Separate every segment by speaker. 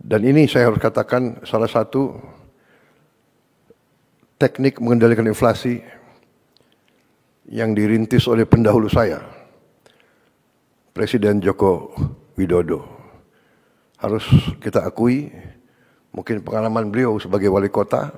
Speaker 1: Dan ini saya harus katakan salah satu teknik mengendalikan inflasi yang dirintis oleh pendahulu saya, Presiden Joko Widodo. Harus kita akui, mungkin pengalaman beliau sebagai wali kota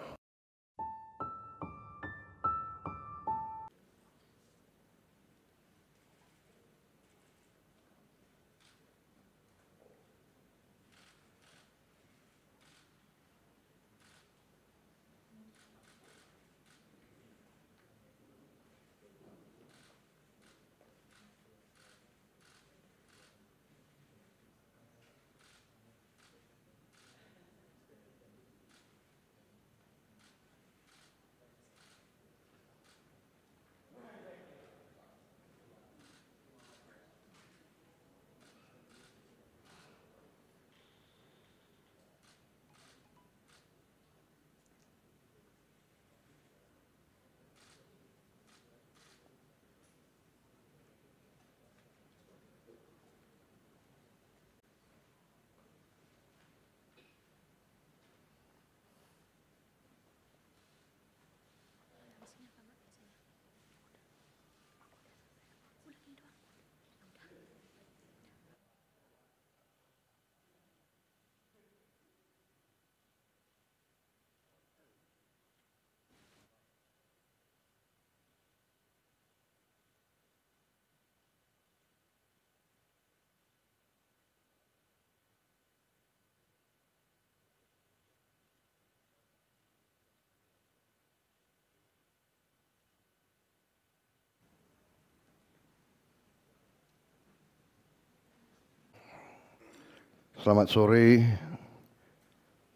Speaker 1: Selamat sore,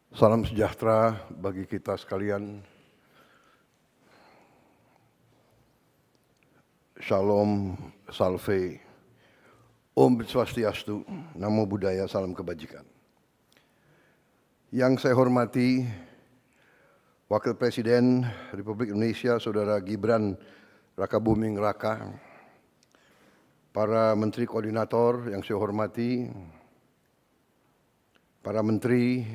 Speaker 1: salam sejahtera bagi kita sekalian. Shalom, salve, Om Swastiastu, Namo Buddhaya, salam kebajikan. Yang saya hormati Wakil Presiden Republik Indonesia, Saudara Gibran Rakabuming Raka, para Menteri Koordinator yang saya hormati, para menteri,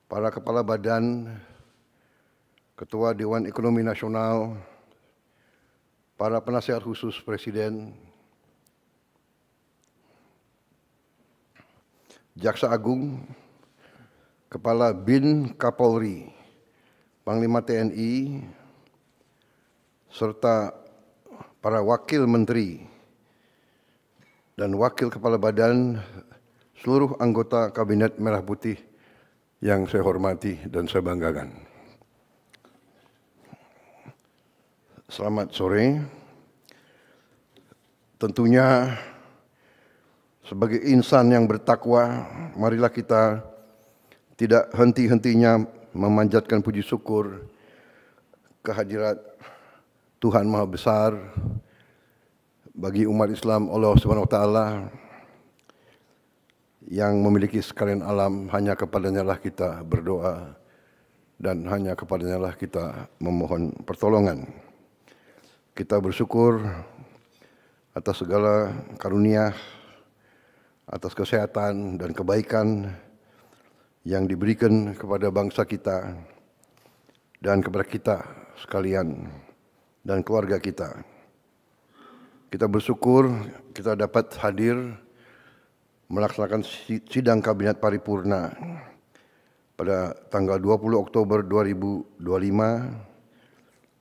Speaker 1: para kepala badan, ketua Dewan Ekonomi Nasional, para penasihat khusus Presiden, Jaksa Agung, Kepala BIN Kapolri, Panglima TNI, serta para wakil menteri dan wakil kepala badan, seluruh anggota Kabinet Merah Putih yang saya hormati dan saya banggakan. Selamat sore. Tentunya sebagai insan yang bertakwa, marilah kita tidak henti-hentinya memanjatkan puji syukur kehadirat Tuhan Maha Besar bagi umat Islam, Allah Subhanahu wa taala, yang memiliki sekalian alam. Hanya kepadanya lah kita berdoa dan hanya kepadanya lah kita memohon pertolongan. Kita bersyukur atas segala karunia, atas kesehatan dan kebaikan yang diberikan kepada bangsa kita dan kepada kita sekalian dan keluarga kita. Kita bersyukur kita dapat hadir melaksanakan sidang Kabinet Paripurna pada tanggal 20 Oktober 2025,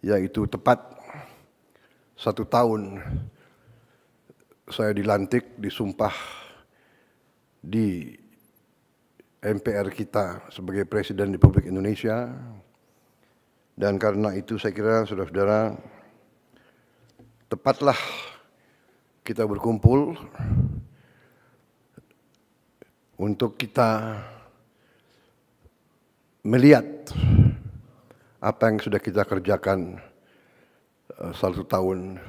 Speaker 1: yaitu tepat 1 tahun saya dilantik, disumpah di MPR kita sebagai Presiden Republik Indonesia. Dan karena itu saya kira saudara-saudara, tepatlah kita berkumpul untuk kita melihat apa yang sudah kita kerjakan 1 tahun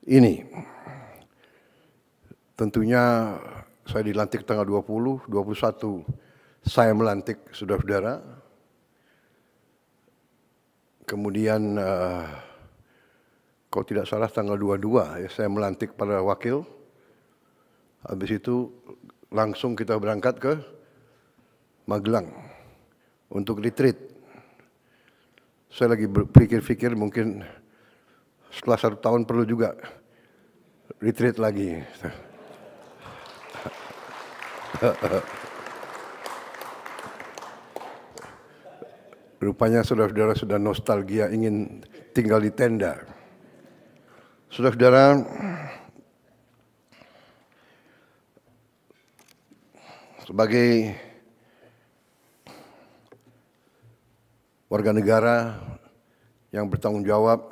Speaker 1: ini. Tentunya saya dilantik tanggal 20, 21 saya melantik saudara-saudara. Kemudian kalau tidak salah tanggal 22 ya saya melantik para wakil. Habis itu langsung kita berangkat ke Magelang untuk retreat. Saya lagi berpikir-pikir mungkin setelah 1 tahun perlu juga retreat lagi. Rupanya saudara-saudara sudah nostalgia ingin tinggal di tenda. Saudara-saudara, sebagai warga negara yang bertanggung jawab,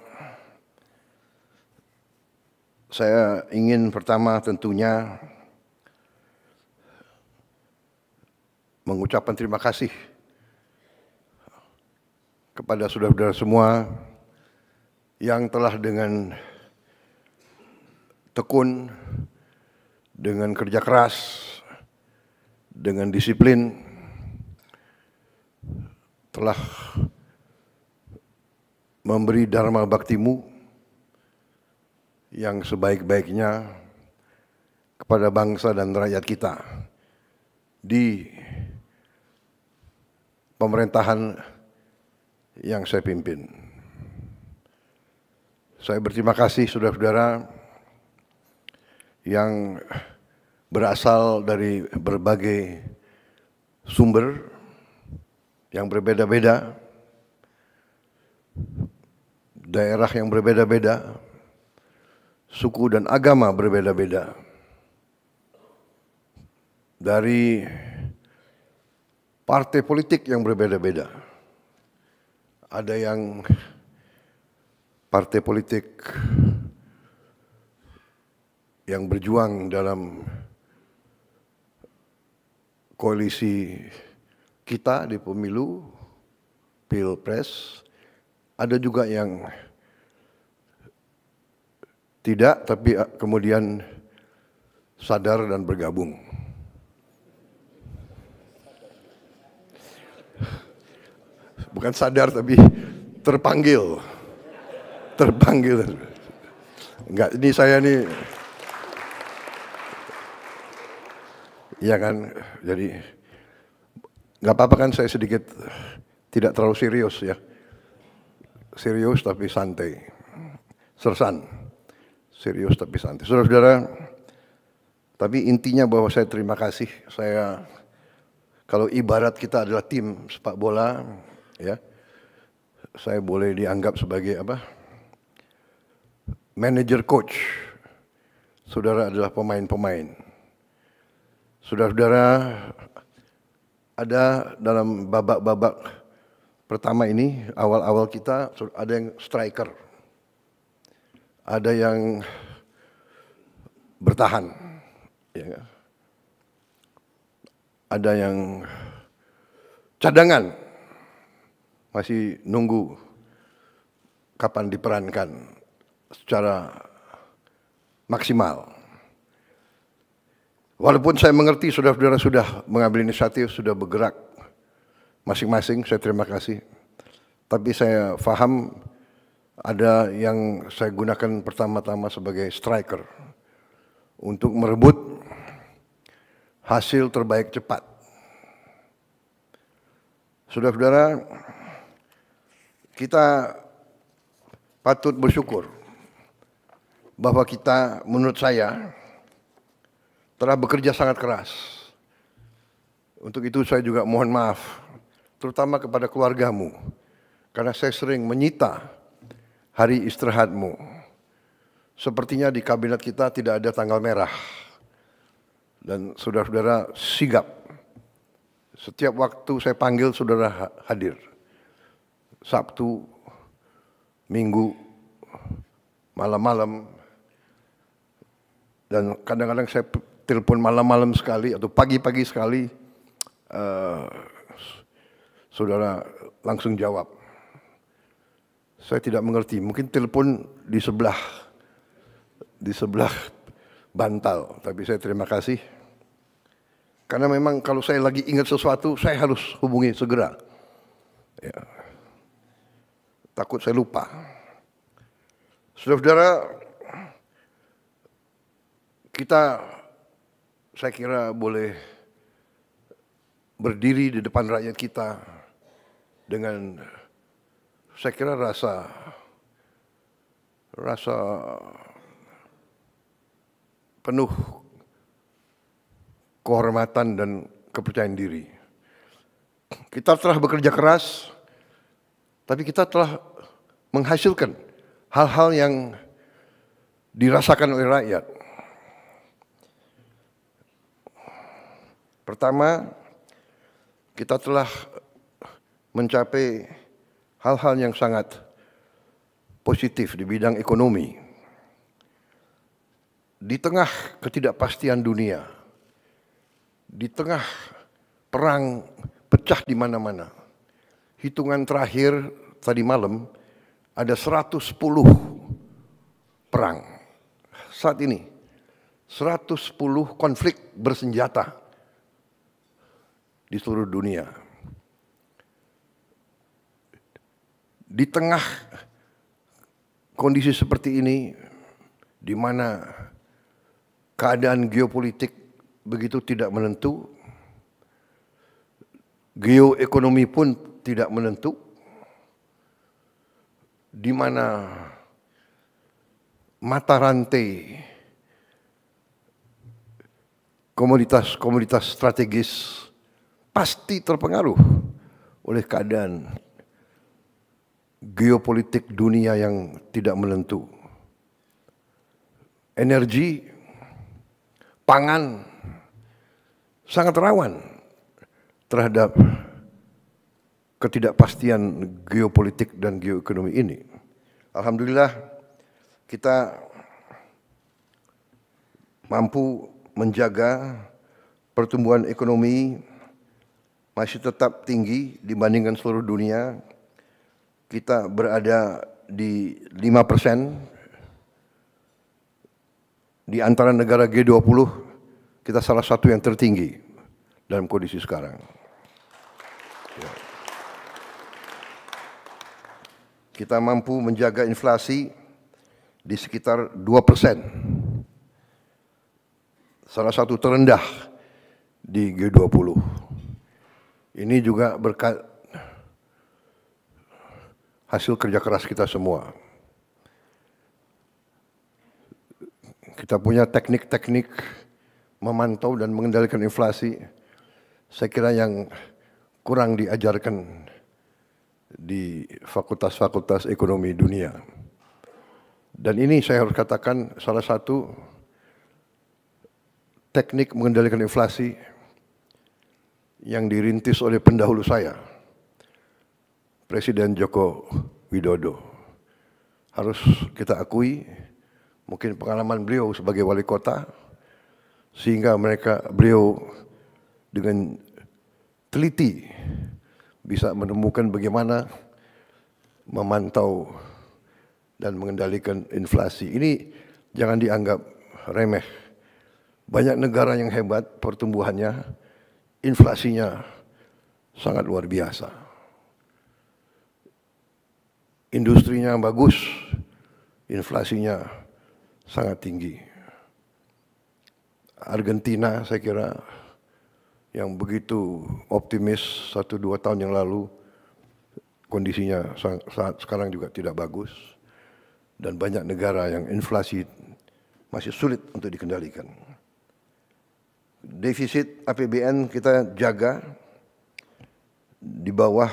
Speaker 1: saya ingin pertama tentunya mengucapkan terima kasih kepada saudara-saudara semua yang telah dengan tekun, dengan kerja keras, dengan disiplin, telah memberi dharma baktimu yang sebaik-baiknya kepada bangsa dan rakyat kita di pemerintahan yang saya pimpin. Saya berterima kasih saudara-saudara yang berasal dari berbagai sumber yang berbeda-beda, daerah yang berbeda-beda, suku dan agama berbeda-beda, dari partai politik yang berbeda-beda. Ada yang partai politik yang berjuang dalam koalisi kita di pemilu, Pilpres. Ada juga yang tidak, tapi kemudian sadar dan bergabung. Bukan sadar, tapi terpanggil. Terpanggil. Enggak, ini saya nih, ya kan, jadi nggak apa-apa kan saya sedikit tidak terlalu serius ya. Serius tapi santai. Sersan. Serius tapi santai. Saudara-saudara, tapi intinya bahwa saya terima kasih. Saya, kalau ibarat kita adalah tim sepak bola, ya, saya boleh dianggap sebagai apa? Manager coach. Saudara adalah pemain-pemain. Saudara-saudara, ada dalam babak-babak pertama ini, awal-awal kita ada yang striker, ada yang bertahan, ya, ada yang cadangan, masih nunggu kapan diperankan secara maksimal. Walaupun saya mengerti saudara-saudara sudah mengambil inisiatif, sudah bergerak masing-masing, saya terima kasih. Tapi saya paham ada yang saya gunakan pertama-tama sebagai striker untuk merebut hasil terbaik cepat. Saudara-saudara, kita patut bersyukur bahwa kita, menurut saya, telah bekerja sangat keras. Untuk itu saya juga mohon maaf, terutama kepada keluargamu, karena saya sering menyita hari istirahatmu. Sepertinya di kabinet kita tidak ada tanggal merah. Dan saudara-saudara sigap. Setiap waktu saya panggil, saudara hadir. Sabtu, Minggu, malam-malam. Dan kadang-kadang saya telepon malam-malam sekali atau pagi-pagi sekali. Saudara langsung jawab. Saya tidak mengerti, mungkin telepon di sebelah bantal, tapi saya terima kasih. Karena memang kalau saya lagi ingat sesuatu, saya harus hubungi segera. Ya. Takut saya lupa. Saudara-saudara, kita, saya kira boleh berdiri di depan rakyat kita dengan saya kira rasa penuh kehormatan dan kepercayaan diri. Kita telah bekerja keras, tapi kita telah menghasilkan hal-hal yang dirasakan oleh rakyat. Pertama, kita telah mencapai hal-hal yang sangat positif di bidang ekonomi. Di tengah ketidakpastian dunia, di tengah perang pecah di mana-mana, hitungan terakhir tadi malam ada 110 perang. Saat ini 110 konflik bersenjata di seluruh dunia. Di tengah kondisi seperti ini, di mana keadaan geopolitik begitu tidak menentu, geoekonomi pun tidak menentu, di mana mata rantai komoditas-komoditas strategis pasti terpengaruh oleh keadaan geopolitik dunia yang tidak menentu. Energi, pangan sangat rawan terhadap ketidakpastian geopolitik dan geoekonomi ini. Alhamdulillah kita mampu menjaga pertumbuhan ekonomi masih tetap tinggi dibandingkan seluruh dunia. Kita berada di 5%. Di antara negara G20, kita salah satu yang tertinggi dalam kondisi sekarang. Kita mampu menjaga inflasi di sekitar 2%. Salah satu terendah di G20. Ini juga berkat hasil kerja keras kita semua. Kita punya teknik-teknik memantau dan mengendalikan inflasi, saya kira yang kurang diajarkan di fakultas-fakultas ekonomi dunia. Dan ini saya harus katakan salah satu teknik mengendalikan inflasi yang dirintis oleh pendahulu saya, Presiden Joko Widodo. Harus kita akui, mungkin pengalaman beliau sebagai wali kota, sehingga beliau dengan teliti bisa menemukan bagaimana memantau dan mengendalikan inflasi. Ini jangan dianggap remeh. Banyak negara yang hebat pertumbuhannya, inflasinya sangat luar biasa. Industrinya bagus, inflasinya sangat tinggi. Argentina saya kira yang begitu optimis 1-2 tahun yang lalu, kondisinya saat sekarang juga tidak bagus. Dan banyak negara yang inflasi masih sulit untuk dikendalikan. Defisit APBN kita jaga di bawah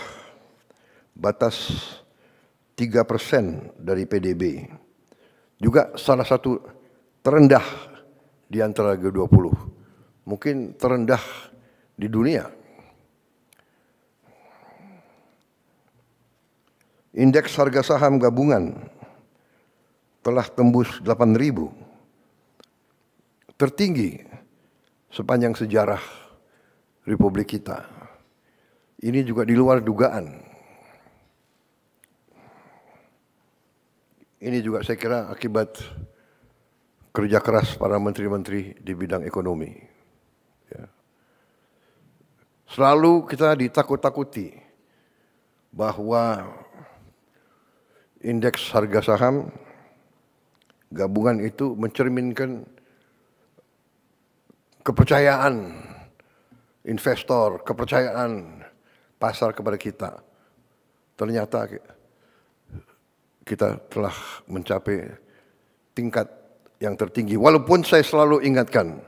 Speaker 1: batas 3% dari PDB. Juga salah satu terendah di antara G20. Mungkin terendah di dunia. Indeks harga saham gabungan telah tembus 8.000. Tertinggi sepanjang sejarah Republik kita. Ini juga di luar dugaan. Ini juga saya kira akibat kerja keras para menteri-menteri di bidang ekonomi. Ya. Selalu kita ditakut-takuti bahwa indeks harga saham gabungan itu mencerminkan kepercayaan investor, kepercayaan pasar kepada kita. Ternyata kita telah mencapai tingkat yang tertinggi. Walaupun saya selalu ingatkan,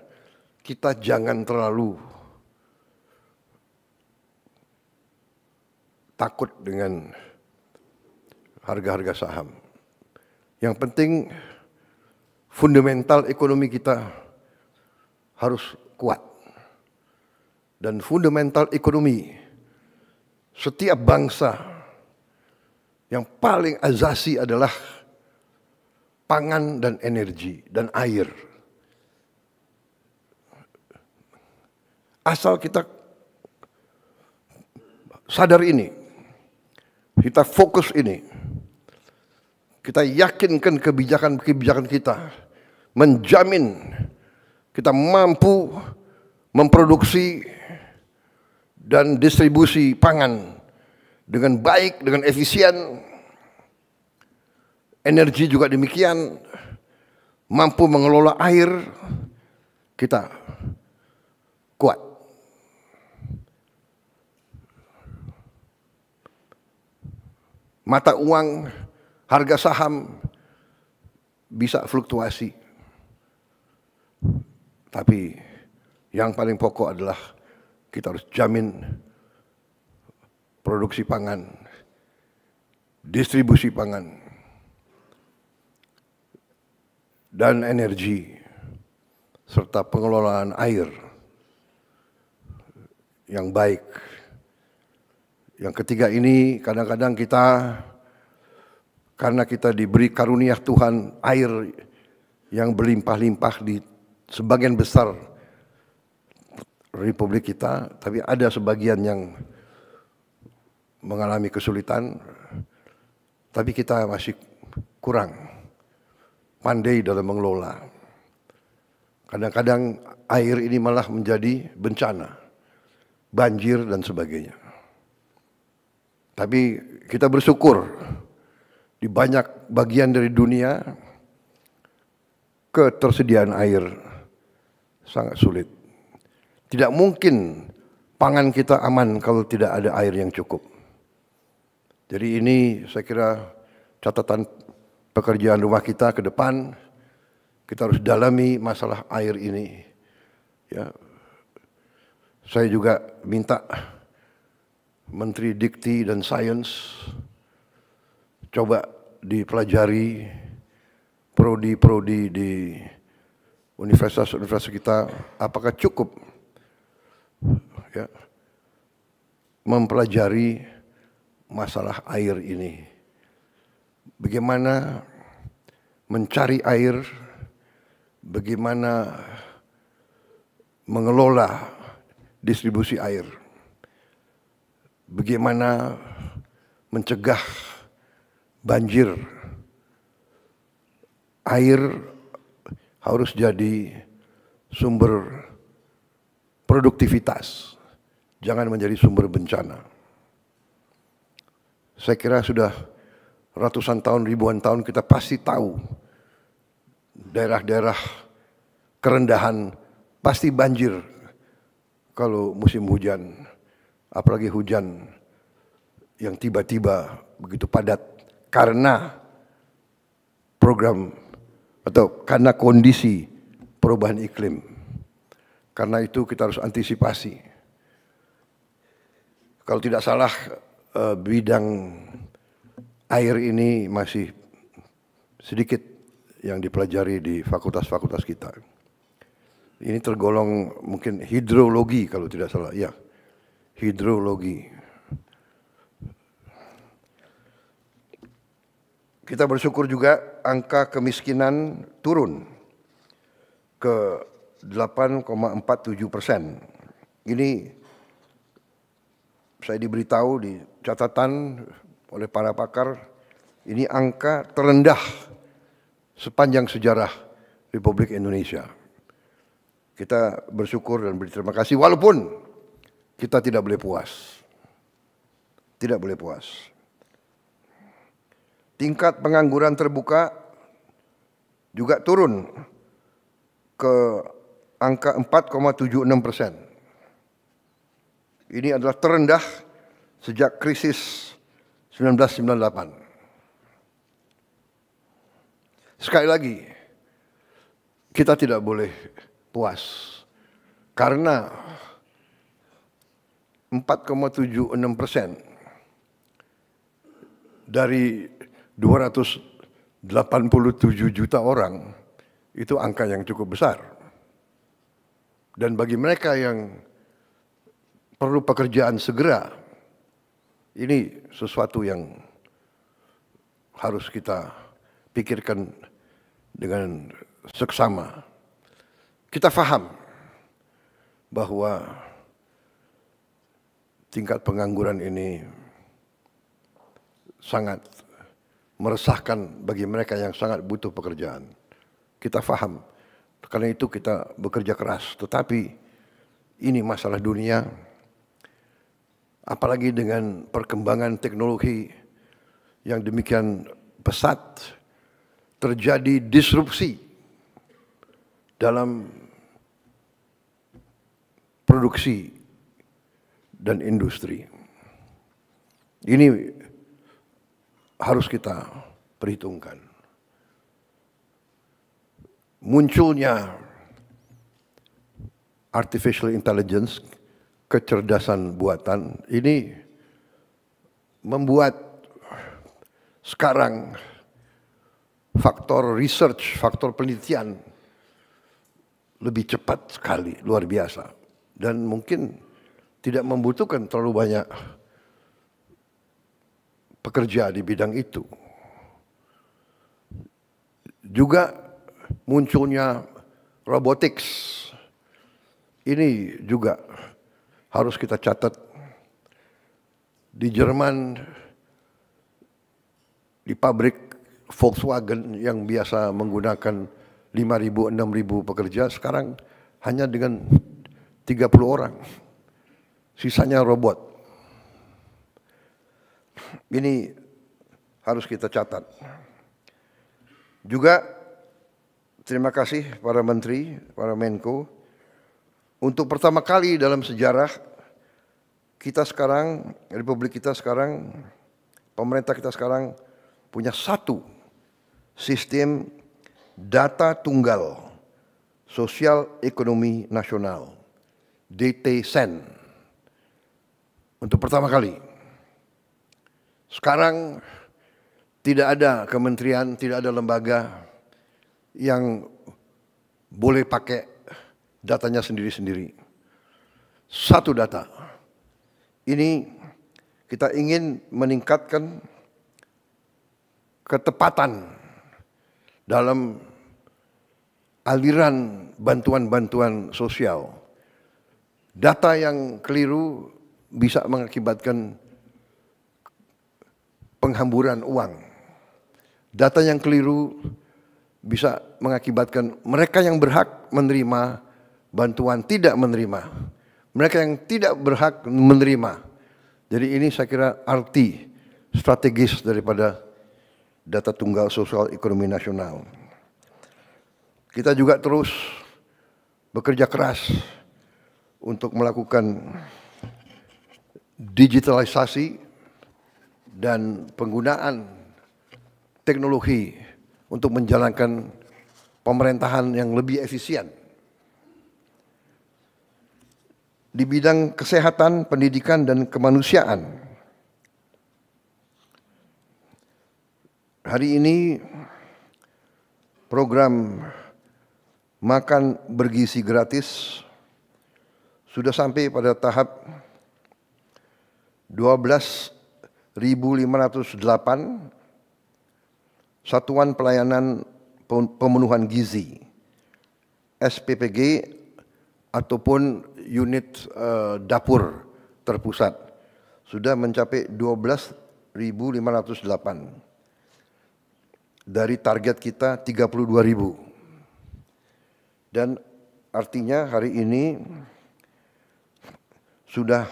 Speaker 1: kita jangan terlalu takut dengan harga-harga saham. Yang penting fundamental ekonomi kita harus kuat. Dan fundamental ekonomi setiap bangsa yang paling asasi adalah pangan dan energi dan air. Asal kita sadar ini, kita fokus ini, kita yakinkan kebijakan-kebijakan kita menjamin kita mampu memproduksi dan distribusi pangan dengan baik, dengan efisien. Energi juga demikian, mampu mengelola air, kita kuat. Mata uang, harga saham bisa fluktuasi. Tapi yang paling pokok adalah kita harus jamin produksi pangan, distribusi pangan, dan energi, serta pengelolaan air yang baik. Yang ketiga ini kadang-kadang kita, karena kita diberi karunia Tuhan air yang berlimpah-limpah di sebagian besar Republik kita, tapi ada sebagian yang mengalami kesulitan, tapi kita masih kurang pandai dalam mengelola. Kadang-kadang air ini malah menjadi bencana, banjir dan sebagainya. Tapi kita bersyukur di banyak bagian dari dunia ketersediaan air sangat sulit. Tidak mungkin pangan kita aman kalau tidak ada air yang cukup. Jadi ini saya kira catatan pekerjaan rumah kita ke depan. Kita harus dalami masalah air ini. Ya. Saya juga minta Menteri Dikti dan Sains coba dipelajari prodi-prodi di universitas-universitas kita, apakah cukup ya, mempelajari masalah air ini. Bagaimana mencari air, bagaimana mengelola distribusi air, bagaimana mencegah banjir. Air harus jadi sumber produktivitas, jangan menjadi sumber bencana. Saya kira sudah ratusan tahun, ribuan tahun kita pasti tahu daerah-daerah kerendahan pasti banjir kalau musim hujan, apalagi hujan yang tiba-tiba begitu padat karena program atau karena kondisi perubahan iklim. Karena itu kita harus antisipasi. Kalau tidak salah bidang air ini masih sedikit yang dipelajari di fakultas-fakultas kita. Ini tergolong mungkin hidrologi kalau tidak salah, ya, hidrologi. Kita bersyukur juga angka kemiskinan turun ke 8,47%. Ini saya diberitahu di catatan oleh para pakar, ini angka terendah sepanjang sejarah Republik Indonesia. Kita bersyukur dan berterima kasih walaupun kita tidak boleh puas. Tidak boleh puas. Tingkat pengangguran terbuka juga turun ke angka 4,76%. Ini adalah terendah sejak krisis 1998. Sekali lagi, kita tidak boleh puas karena 4,76% dari 287 juta orang itu angka yang cukup besar. Dan bagi mereka yang perlu pekerjaan segera, ini sesuatu yang harus kita pikirkan dengan seksama. Kita paham bahwa tingkat pengangguran ini sangat meresahkan bagi mereka yang sangat butuh pekerjaan. Kita paham, karena itu kita bekerja keras. Tetapi ini masalah dunia, apalagi dengan perkembangan teknologi yang demikian pesat, terjadi disrupsi dalam produksi dan industri. Ini harus kita perhitungkan. Munculnya artificial intelligence, kecerdasan buatan, ini membuat sekarang faktor research, faktor penelitian lebih cepat sekali, luar biasa. Dan mungkin tidak membutuhkan terlalu banyak pekerja di bidang itu. Juga munculnya robotics, ini juga harus kita catat. Di Jerman, di pabrik Volkswagen yang biasa menggunakan 5.000, 6.000 pekerja, sekarang hanya dengan 30 orang. Sisanya robot. Ini harus kita catat. Juga terima kasih para menteri, para Menko. Untuk pertama kali dalam sejarah kita sekarang, Republik kita sekarang, pemerintah kita sekarang punya satu sistem data tunggal sosial ekonomi nasional, DTSEN. Untuk pertama kali. Sekarang tidak ada kementerian, tidak ada lembaga yang boleh pakai datanya sendiri-sendiri. Satu data. Ini kita ingin meningkatkan ketepatan dalam aliran bantuan-bantuan sosial. Data yang keliru bisa mengakibatkan penghamburan uang. Data yang keliru bisa mengakibatkan mereka yang berhak menerima bantuan tidak menerima. Mereka yang tidak berhak menerima. Jadi ini saya kira arti strategis daripada data tunggal sosial ekonomi nasional. Kita juga terus bekerja keras untuk melakukan digitalisasi dan penggunaan teknologi untuk menjalankan pemerintahan yang lebih efisien. Di bidang kesehatan, pendidikan, dan kemanusiaan, hari ini program makan bergizi gratis sudah sampai pada tahap 12.508 satuan pelayanan pemenuhan gizi SPPG ataupun unit dapur terpusat sudah mencapai 12.508 dari target kita 32.000. Dan artinya hari ini sudah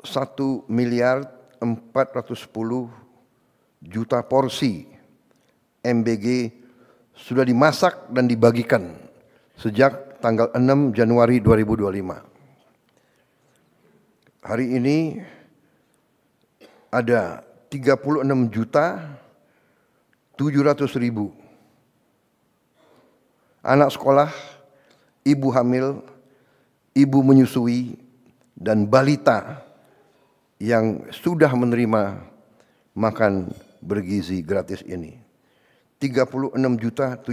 Speaker 1: 1.410 juta porsi MBG sudah dimasak dan dibagikan sejak tanggal 6 Januari 2025. hari ini ada 36.700.000 anak sekolah, ibu hamil, ibu menyusui, dan balita yang sudah menerima makan bergizi gratis ini. 36.700.000.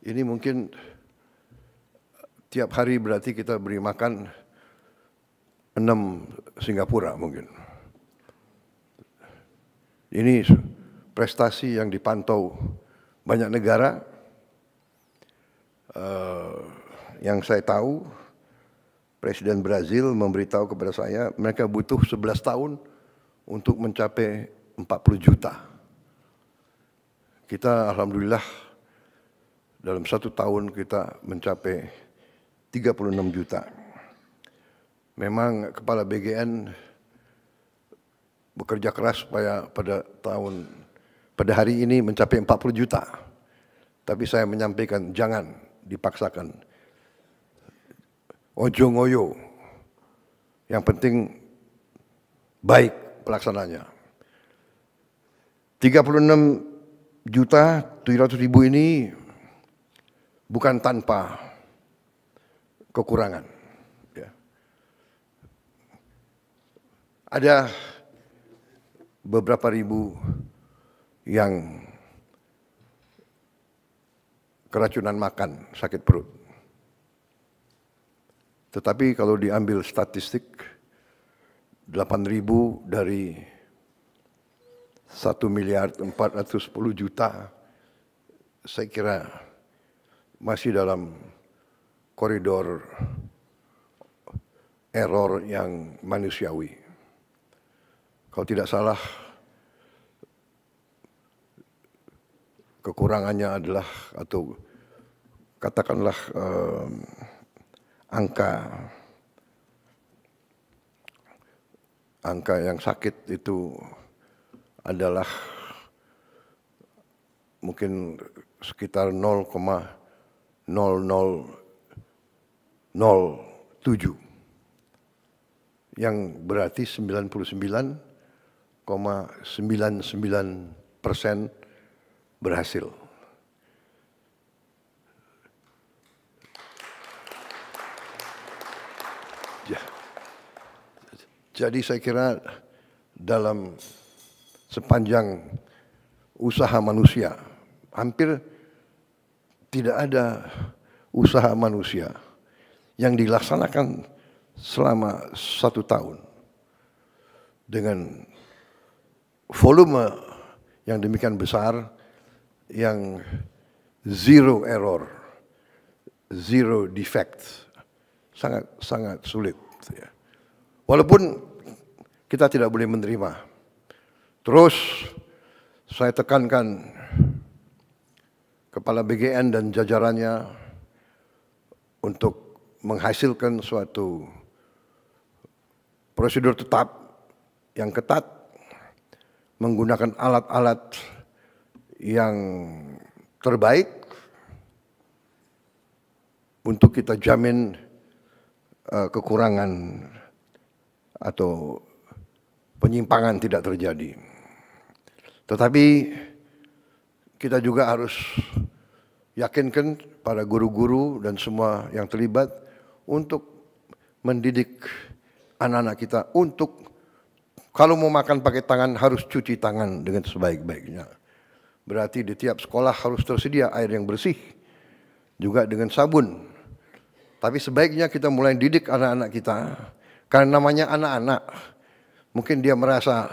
Speaker 1: Ini mungkin tiap hari berarti kita beri makan 6 Singapura mungkin. Ini prestasi yang dipantau banyak negara. Yang saya tahu, Presiden Brazil memberitahu kepada saya mereka butuh 11 tahun untuk mencapai 40 juta. Kita alhamdulillah dalam 1 tahun kita mencapai 36 juta. Memang Kepala BGN bekerja keras supaya pada hari ini mencapai 40 juta. Tapi saya menyampaikan jangan dipaksakan. Ojo ngoyo. Yang penting baik pelaksananya. 36.700.000 ini bukan tanpa kekurangan. Ya. Ada beberapa ribu yang keracunan makan, sakit perut. Tetapi kalau diambil statistik, 8.000 dari 1.410.000.000, saya kira masih dalam koridor error yang manusiawi. Kalau tidak salah, kekurangannya adalah, atau katakanlah angka yang sakit itu adalah mungkin sekitar 0,0007, yang berarti 99,99% berhasil. Jadi saya kira dalam sepanjang usaha manusia, hampir tidak ada usaha manusia yang dilaksanakan selama 1 tahun dengan volume yang demikian besar, yang zero error, zero defect, sangat sulit. Ya. Walaupun kita tidak boleh menerima. Terus saya tekankan Kepala BGN dan jajarannya untuk menghasilkan suatu prosedur tetap yang ketat, menggunakan alat-alat yang terbaik untuk kita jamin kekurangan atau penyimpangan tidak terjadi. Tetapi kita juga harus yakinkan para guru-guru dan semua yang terlibat untuk mendidik anak-anak kita untuk kalau mau makan pakai tangan harus cuci tangan dengan sebaik-baiknya. Berarti di tiap sekolah harus tersedia air yang bersih, juga dengan sabun. Tapi sebaiknya kita mulai didik anak-anak kita, karena namanya anak-anak, mungkin dia merasa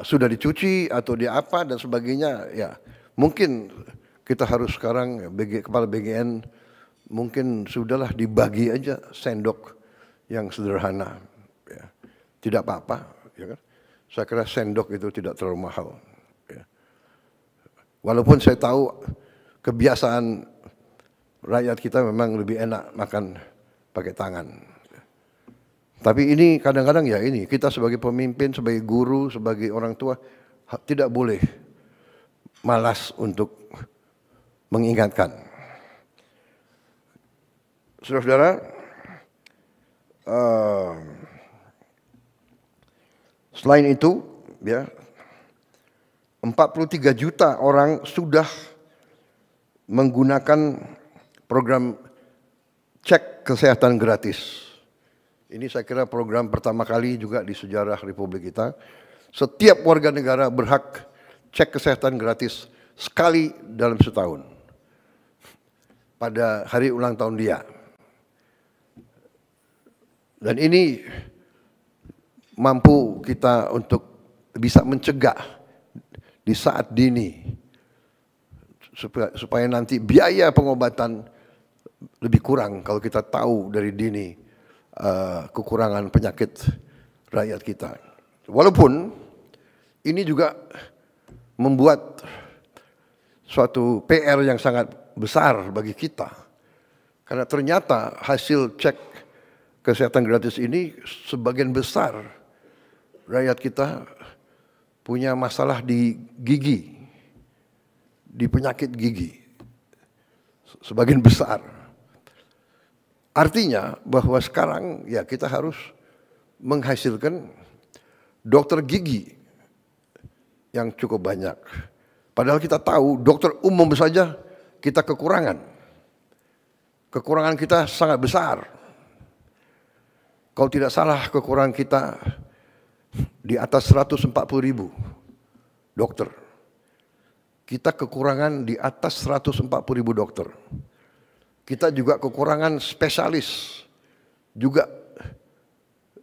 Speaker 1: sudah dicuci atau dia apa dan sebagainya, ya mungkin kita harus sekarang Kepala BGN mungkin sudahlah dibagi aja sendok yang sederhana, ya. Tidak apa-apa, ya kan? Saya kira sendok itu tidak terlalu mahal. Ya. Walaupun saya tahu kebiasaan rakyat kita memang lebih enak makan pakai tangan. Tapi ini kadang-kadang ya ini, kita sebagai pemimpin, sebagai guru, sebagai orang tua, tidak boleh malas untuk mengingatkan. Saudara-saudara, selain itu, ya, 43 juta orang sudah menggunakan program cek kesehatan gratis. Ini saya kira program pertama kali juga di sejarah Republik kita. Setiap warga negara berhak cek kesehatan gratis sekali dalam setahun pada hari ulang tahun dia. Dan ini mampu kita untuk bisa mencegah di saat dini supaya nanti biaya pengobatan lebih kurang kalau kita tahu dari dini kekurangan penyakit rakyat kita. Walaupun ini juga membuat suatu PR yang sangat besar bagi kita, karena ternyata hasil cek kesehatan gratis ini sebagian besar rakyat kita punya masalah di gigi, di penyakit gigi, sebagian besar. Artinya bahwa sekarang ya kita harus menghasilkan dokter gigi yang cukup banyak. Padahal kita tahu dokter umum saja kita kekurangan. Kekurangan kita sangat besar. Kalau tidak salah kekurangan kita di atas 140.000 dokter. Kita kekurangan di atas 140.000 dokter. Kita juga kekurangan spesialis. Juga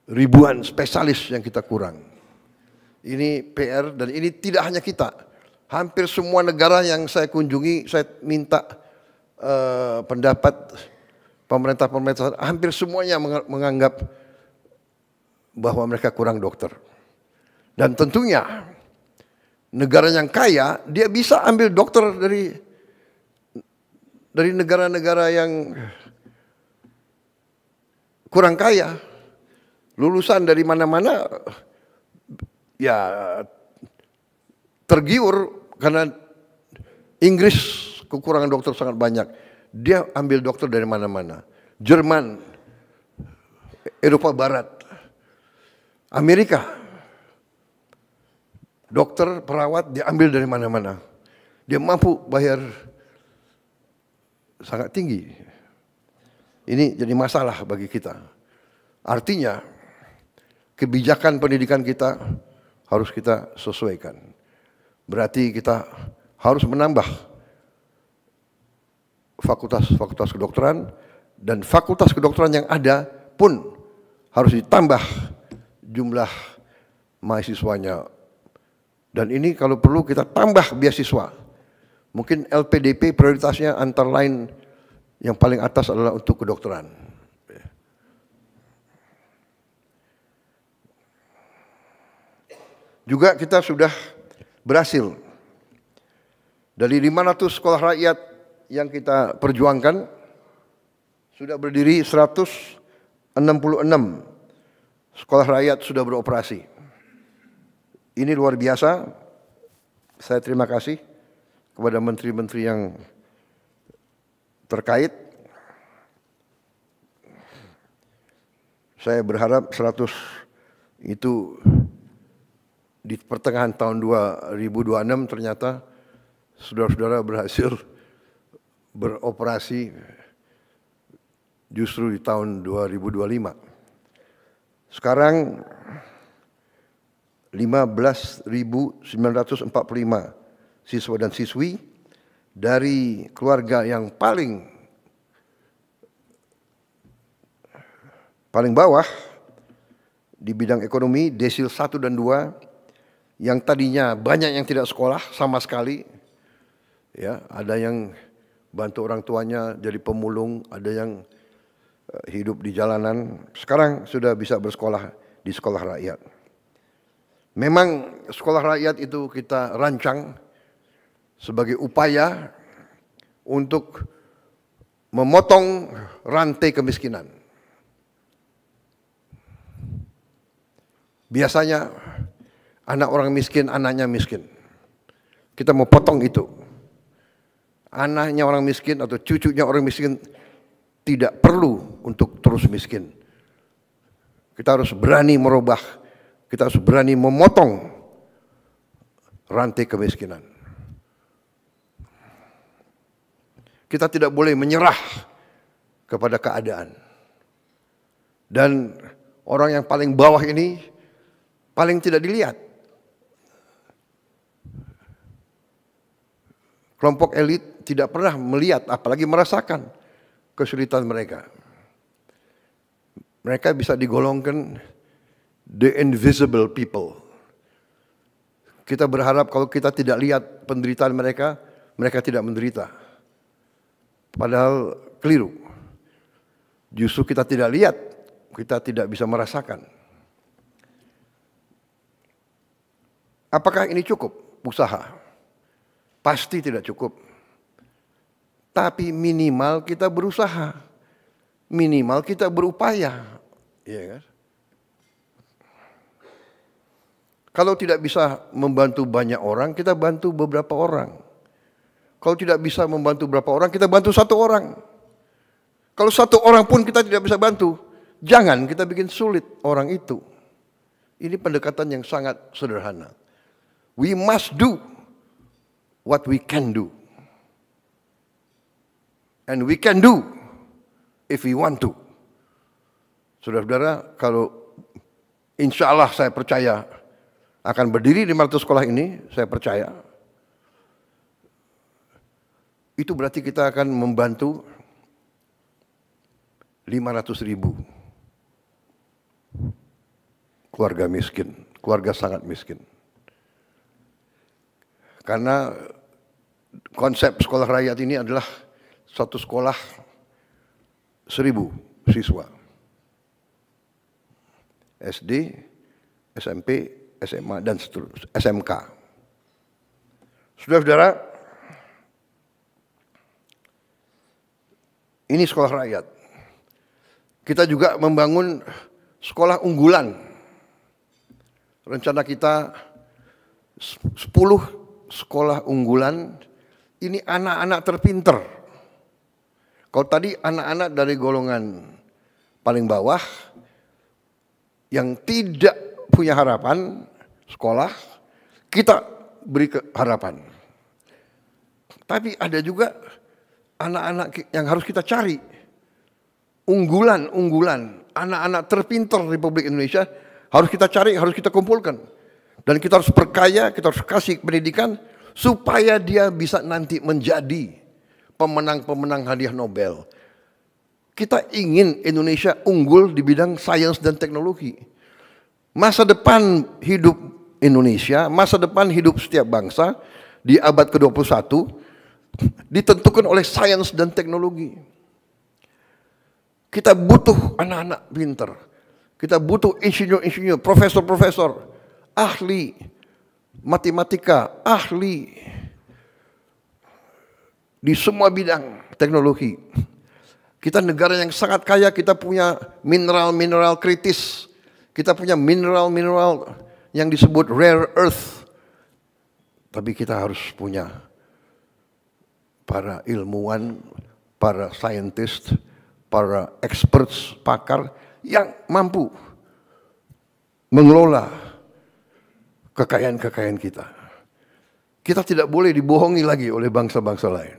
Speaker 1: ribuan spesialis yang kita kurang. Ini PR dan ini tidak hanya kita. Hampir semua negara yang saya kunjungi, saya minta pendapat pemerintah-pemerintah, hampir semuanya menganggap bahwa mereka kurang dokter. Dan tentunya negara yang kaya, dia bisa ambil dokter dari negara-negara yang kurang kaya. Lulusan dari mana-mana ya tergiur karena Inggris kekurangan dokter sangat banyak. Dia ambil dokter dari mana-mana. Jerman, Eropa Barat, Amerika, dokter, perawat diambil dari mana-mana. Dia mampu bayar sangat tinggi. Ini jadi masalah bagi kita. Artinya kebijakan pendidikan kita harus kita sesuaikan. Berarti kita harus menambah fakultas-fakultas kedokteran, dan fakultas kedokteran yang ada pun harus ditambah jumlah mahasiswanya. Dan ini kalau perlu kita tambah beasiswa. Mungkin LPDP prioritasnya antara lain yang paling atas adalah untuk kedokteran. Juga kita sudah berhasil dari 500 sekolah rakyat yang kita perjuangkan, sudah berdiri 166 sekolah rakyat sudah beroperasi. Ini luar biasa. Saya terima kasih kepada menteri-menteri yang terkait. Saya berharap 100 itu di pertengahan tahun 2026 ternyata saudara-saudara berhasil beroperasi justru di tahun 2025. Sekarang 15.945 siswa dan siswi dari keluarga yang paling bawah di bidang ekonomi, desil 1 dan 2, yang tadinya banyak yang tidak sekolah sama sekali, ya, ada yang bantu orang tuanya jadi pemulung, ada yang hidup di jalanan, sekarang sudah bisa bersekolah di sekolah rakyat. Memang sekolah rakyat itu kita rancang sebagai upaya untuk memotong rantai kemiskinan. Biasanya anak orang miskin, anaknya miskin. Kita mau potong itu. Anaknya orang miskin atau cucunya orang miskin tidak perlu untuk terus miskin. Kita harus berani merubah, kita harus berani memotong rantai kemiskinan. Kita tidak boleh menyerah kepada keadaan. Dan orang yang paling bawah ini paling tidak dilihat. Kelompok elit tidak pernah melihat, apalagi merasakan kesulitan mereka. Mereka bisa digolongkan the invisible people. Kita berharap kalau kita tidak lihat penderitaan mereka, mereka tidak menderita. Padahal keliru. Justru kita tidak lihat, kita tidak bisa merasakan. Apakah ini cukup usaha? Pasti tidak cukup. Tapi minimal kita berusaha. Minimal kita berupaya. Ya kan? Kalau tidak bisa membantu banyak orang, kita bantu beberapa orang. Kalau tidak bisa membantu beberapa orang, kita bantu satu orang. Kalau satu orang pun kita tidak bisa bantu, jangan kita bikin sulit orang itu. Ini pendekatan yang sangat sederhana. We must do what we can do. And we can do if we want to. Saudara-saudara, kalau insya Allah saya percaya akan berdiri 500 sekolah ini, saya percaya. Itu berarti kita akan membantu 500.000 keluarga miskin, keluarga sangat miskin. Karena konsep sekolah rakyat ini adalah satu sekolah 1.000 siswa. SD, SMP, SMA, dan seterusnya, SMK. Saudara-saudara, ini sekolah rakyat. Kita juga membangun sekolah unggulan. Rencana kita 10 sekolah unggulan, ini anak-anak terpinter. Kalau tadi anak-anak dari golongan paling bawah yang tidak punya harapan sekolah, kita beri harapan. Tapi ada juga anak-anak yang harus kita cari. Unggulan, anak-anak terpinter Republik Indonesia harus kita cari, harus kita kumpulkan. Dan kita harus perkaya, kita harus kasih pendidikan supaya dia bisa nanti menjadi pemenang-pemenang hadiah Nobel. Kita ingin Indonesia unggul di bidang sains dan teknologi. Masa depan hidup Indonesia, masa depan hidup setiap bangsa di abad ke-21 ditentukan oleh sains dan teknologi. Kita butuh anak-anak pinter. Kita butuh insinyur-insinyur, profesor-profesor, ahli matematika, ahli di semua bidang teknologi. Kita negara yang sangat kaya, kita punya mineral-mineral kritis. Kita punya mineral-mineral yang disebut rare earth. Tapi kita harus punya para ilmuwan, para scientist, para experts, pakar yang mampu mengelola kekayaan-kekayaan kita. Kita tidak boleh dibohongi lagi oleh bangsa-bangsa lain.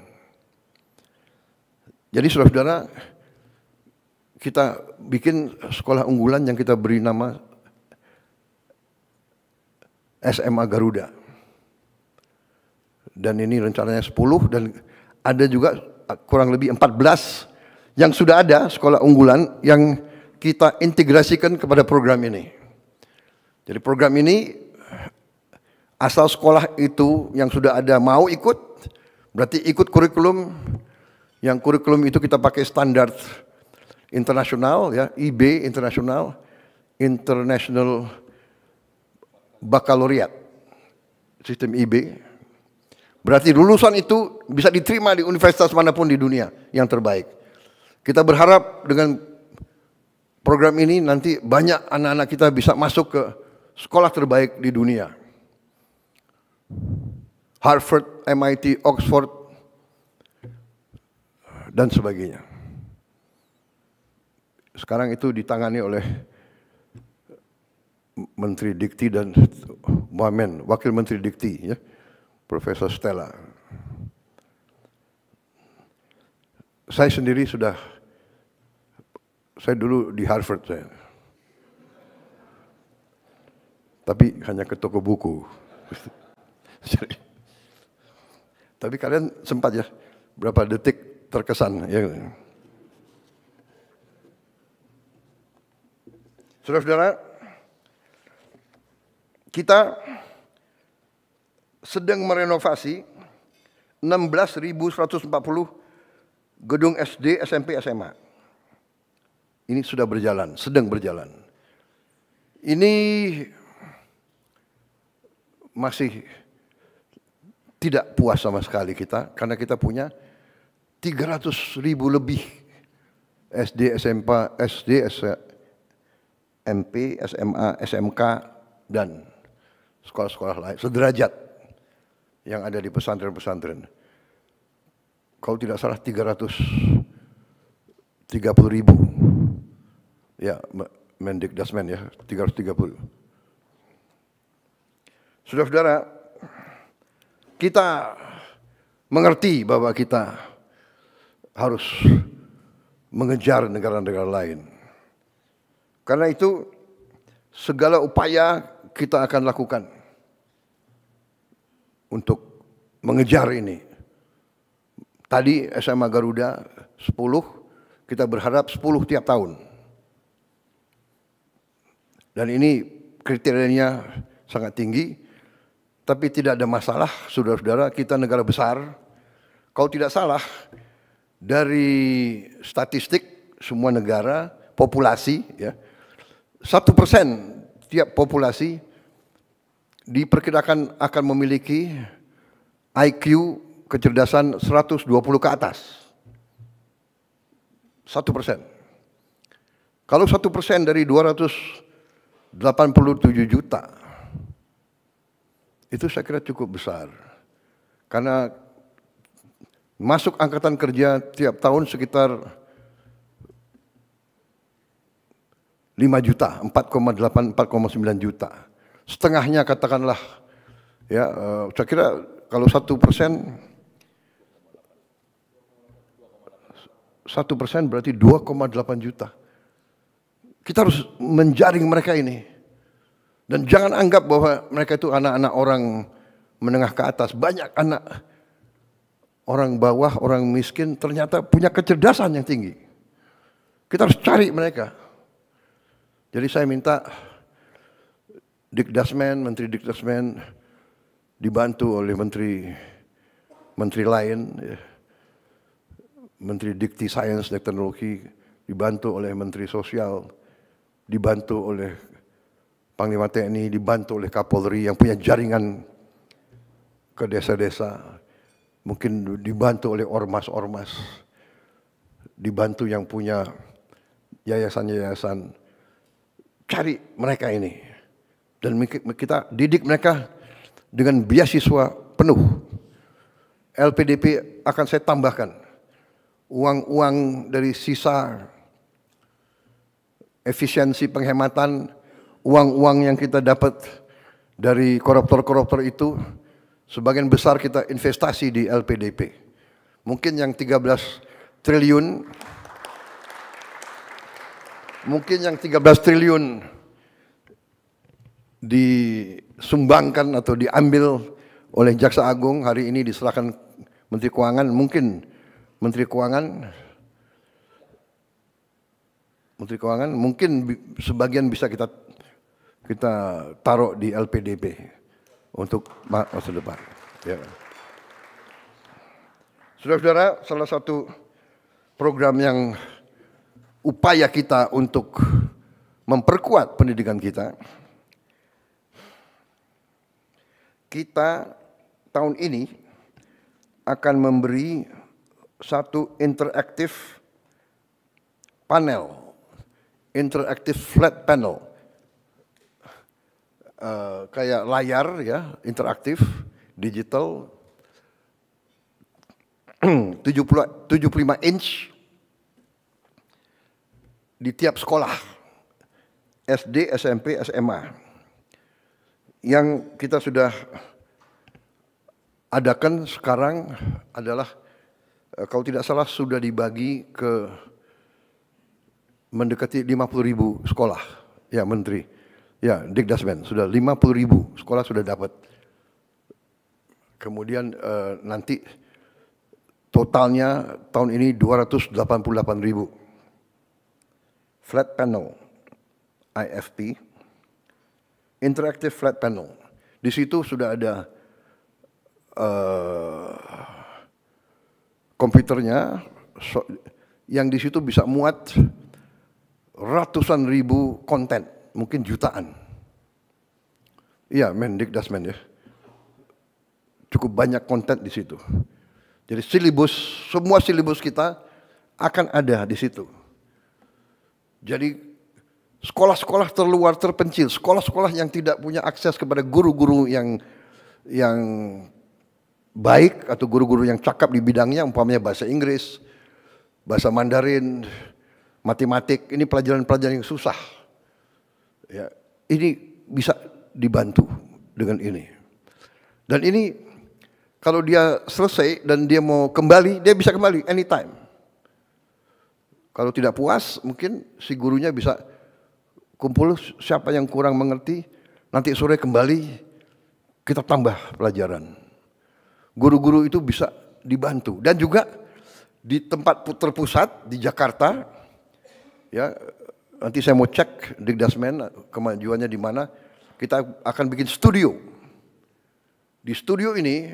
Speaker 1: Jadi saudara-saudara, kita bikin sekolah unggulan yang kita beri nama SMA Garuda. Dan ini rencananya 10 dan ada juga kurang lebih 14 yang sudah ada sekolah unggulan yang kita integrasikan kepada program ini. Jadi program ini asal sekolah itu yang sudah ada mau ikut, berarti ikut kurikulum. Yang kurikulum itu kita pakai standar internasional, ya, IB internasional, International Baccalaureate, sistem IB. Berarti lulusan itu bisa diterima di universitas manapun di dunia yang terbaik. Kita berharap dengan program ini nanti banyak anak-anak kita bisa masuk ke sekolah terbaik di dunia. Harvard, MIT, Oxford, dan sebagainya. Sekarang itu ditangani oleh Menteri Dikti dan Wamen, Wakil Menteri Dikti, ya, Profesor Stella. Saya sendiri saya dulu di Harvard saya. Tapi hanya ke toko buku. Tapi kalian sempat ya, berapa detik terkesan. Ya. Saudara-saudara, kita sedang merenovasi 16.140 gedung SD, SMP, SMA. Ini sudah berjalan, sedang berjalan. Ini masih tidak puas sama sekali kita, karena kita punya 300.000 lebih SD, SMP, SMA, SMK, dan sekolah-sekolah lain, sederajat yang ada di pesantren-pesantren. Kalau tidak salah 330.000. Ya, Mendikdasmen ya, 330. Saudara-saudara, kita mengerti bahwa kita harus mengejar negara-negara lain. Karena itu segala upaya kita akan lakukan untuk mengejar ini. Tadi SMA Garuda 10, kita berharap 10 tiap tahun. Dan ini kriterianya sangat tinggi, tapi tidak ada masalah, saudara-saudara, kita negara besar. Kalau tidak salah, dari statistik semua negara, populasi, ya, 1% tiap populasi diperkirakan akan memiliki IQ kecerdasan 120 ke atas. 1%. Kalau 1% dari 287 juta, itu saya kira cukup besar. Karena masuk angkatan kerja tiap tahun sekitar 5 juta, 4,8, 4,9 juta. Setengahnya katakanlah, ya, saya kira kalau 1%, 1% berarti 2,8 juta. Kita harus menjaring mereka ini. Dan jangan anggap bahwa mereka itu anak-anak orang menengah ke atas. Banyak anak orang bawah, orang miskin ternyata punya kecerdasan yang tinggi. Kita harus cari mereka. Jadi saya minta Dikdasmen, Menteri Dikdasmen dibantu oleh menteri lain, ya. Menteri Dikti Sains dan Teknologi dibantu oleh Menteri Sosial, dibantu oleh Panglima TNI, dibantu oleh Kapolri yang punya jaringan ke desa-desa, mungkin dibantu oleh ormas-ormas, dibantu yang punya yayasan-yayasan. Cari mereka ini dan kita didik mereka dengan beasiswa penuh. LPDP akan saya tambahkan uang-uang dari sisa efisiensi penghematan, uang-uang yang kita dapat dari koruptor-koruptor itu, sebagian besar kita investasi di LPDP. Mungkin yang 13 triliun, disumbangkan atau diambil oleh Jaksa Agung, hari ini diserahkan Menteri Keuangan, mungkin Menteri Keuangan mungkin sebagian bisa kita taruh di LPDP untuk masa depan. Ya. Saudara-saudara, salah satu program yang upaya kita untuk memperkuat pendidikan kita tahun ini akan memberi satu interaktif panel, interaktif flat panel, kayak layar ya, interaktif, digital, 75 inch, di tiap sekolah, SD, SMP, SMA, yang kita sudah adakan sekarang adalah, kalau tidak salah sudah dibagi ke mendekati 50.000 sekolah, ya Menteri, ya Dikdasmen, sudah 50.000 sekolah sudah dapat. Kemudian nanti totalnya tahun ini 288.000. Flat panel, IFP, interactive flat panel. Di situ sudah ada komputernya, yang di situ bisa muat ratusan ribu konten, mungkin jutaan. Iya, Mendikdasmen ya. Cukup banyak konten di situ. Jadi semua silibus kita akan ada di situ. Jadi sekolah-sekolah terluar terpencil, sekolah-sekolah yang tidak punya akses kepada guru-guru yang baik atau guru-guru yang cakap di bidangnya, umpamanya bahasa Inggris, bahasa Mandarin, matematik, ini pelajaran-pelajaran yang susah. Ya, ini bisa dibantu dengan ini. Dan ini kalau dia selesai dan dia mau kembali, dia bisa kembali anytime. Kalau tidak puas, mungkin si gurunya bisa kumpul siapa yang kurang mengerti, nanti sore kembali kita tambah pelajaran. Guru-guru itu bisa dibantu. Dan juga di tempat terpusat di Jakarta, ya nanti saya mau cek Dikdasmen kemajuannya di mana, kita akan bikin studio. Di studio ini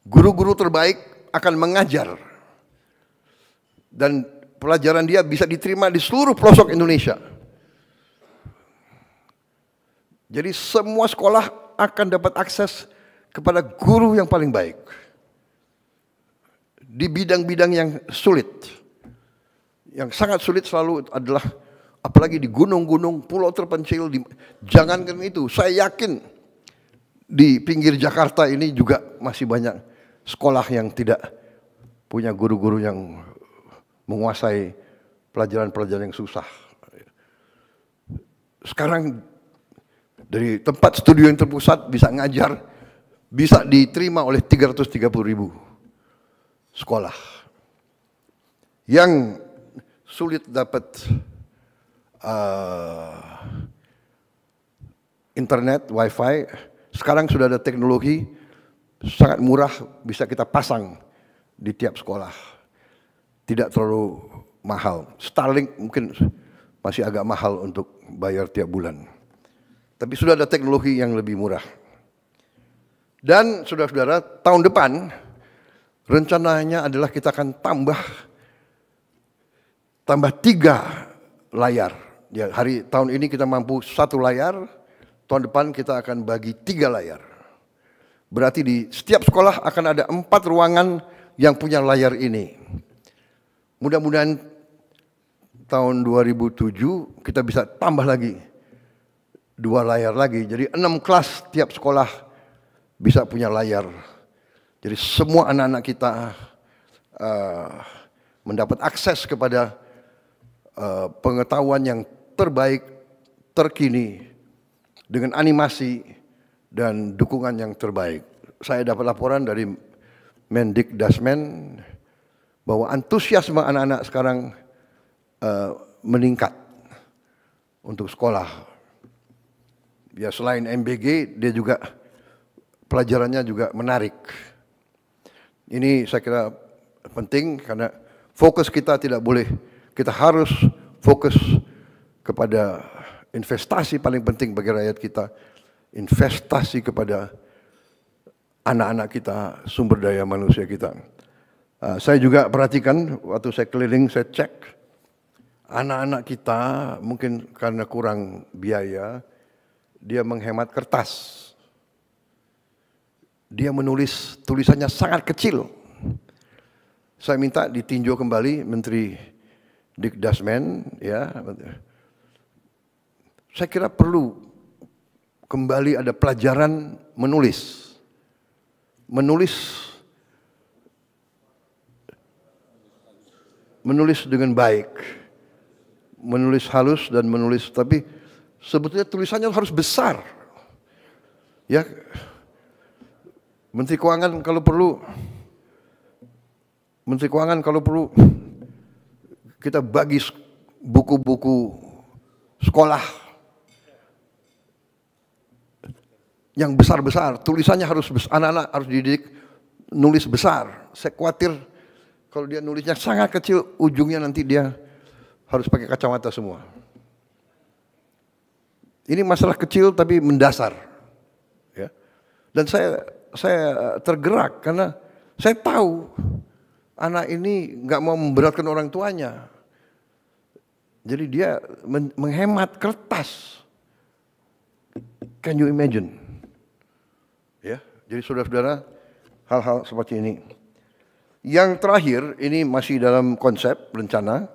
Speaker 1: guru-guru terbaik akan mengajar dan pelajaran dia bisa diterima di seluruh pelosok Indonesia. Jadi semua sekolah akan dapat akses kepada guru yang paling baik di bidang-bidang yang sulit. Yang sangat sulit selalu adalah apalagi di gunung-gunung, pulau terpencil. Jangankan itu, saya yakin di pinggir Jakarta ini juga masih banyak sekolah yang tidak punya guru-guru yang menguasai pelajaran-pelajaran yang susah. Sekarang dari tempat studio yang terpusat bisa ngajar, bisa diterima oleh 330.000 sekolah. Yang sulit dapat internet, wifi, sekarang sudah ada teknologi sangat murah, bisa kita pasang di tiap sekolah. Tidak terlalu mahal. Starlink mungkin masih agak mahal untuk bayar tiap bulan. Tapi sudah ada teknologi yang lebih murah. Dan saudara-saudara, tahun depan rencananya adalah kita akan tambah 3 layar. Ya, tahun ini kita mampu 1 layar, tahun depan kita akan bagi 3 layar. Berarti di setiap sekolah akan ada 4 ruangan yang punya layar ini. Mudah-mudahan tahun 2007 kita bisa tambah lagi 2 layar lagi. Jadi 6 kelas tiap sekolah bisa punya layar. Jadi semua anak-anak kita mendapat akses kepada pengetahuan yang terbaik, terkini, dengan animasi dan dukungan yang terbaik. Saya dapat laporan dari Mendikdasmen bahwa antusiasme anak-anak sekarang meningkat untuk sekolah. Ya selain MBG, dia juga pelajarannya juga menarik. Ini saya kira penting karena fokus kita tidak boleh, kita harus fokus kepada investasi paling penting bagi rakyat kita, investasi kepada anak-anak kita, sumber daya manusia kita. Saya juga perhatikan waktu saya keliling, saya cek anak-anak kita mungkin karena kurang biaya, dia menghemat kertas. Dia menulis tulisannya sangat kecil. Saya minta ditinjau kembali Menteri Dikdasmen, ya. Saya kira perlu kembali ada pelajaran menulis. Menulis dengan baik. menulis halus dan menulis, tapi sebetulnya tulisannya harus besar. Ya, Menteri Keuangan kalau perlu kita bagi buku-buku sekolah yang besar-besar, tulisannya harus besar, anak-anak harus dididik nulis besar. Saya khawatir kalau dia nulisnya sangat kecil, ujungnya nanti dia harus pakai kacamata semua. Ini masalah kecil tapi mendasar. Ya. Dan saya tergerak karena saya tahu anak ini nggak mau memberatkan orang tuanya. Jadi dia menghemat kertas. Can you imagine? Ya, jadi saudara-saudara, hal-hal seperti ini. Yang terakhir, ini masih dalam konsep rencana.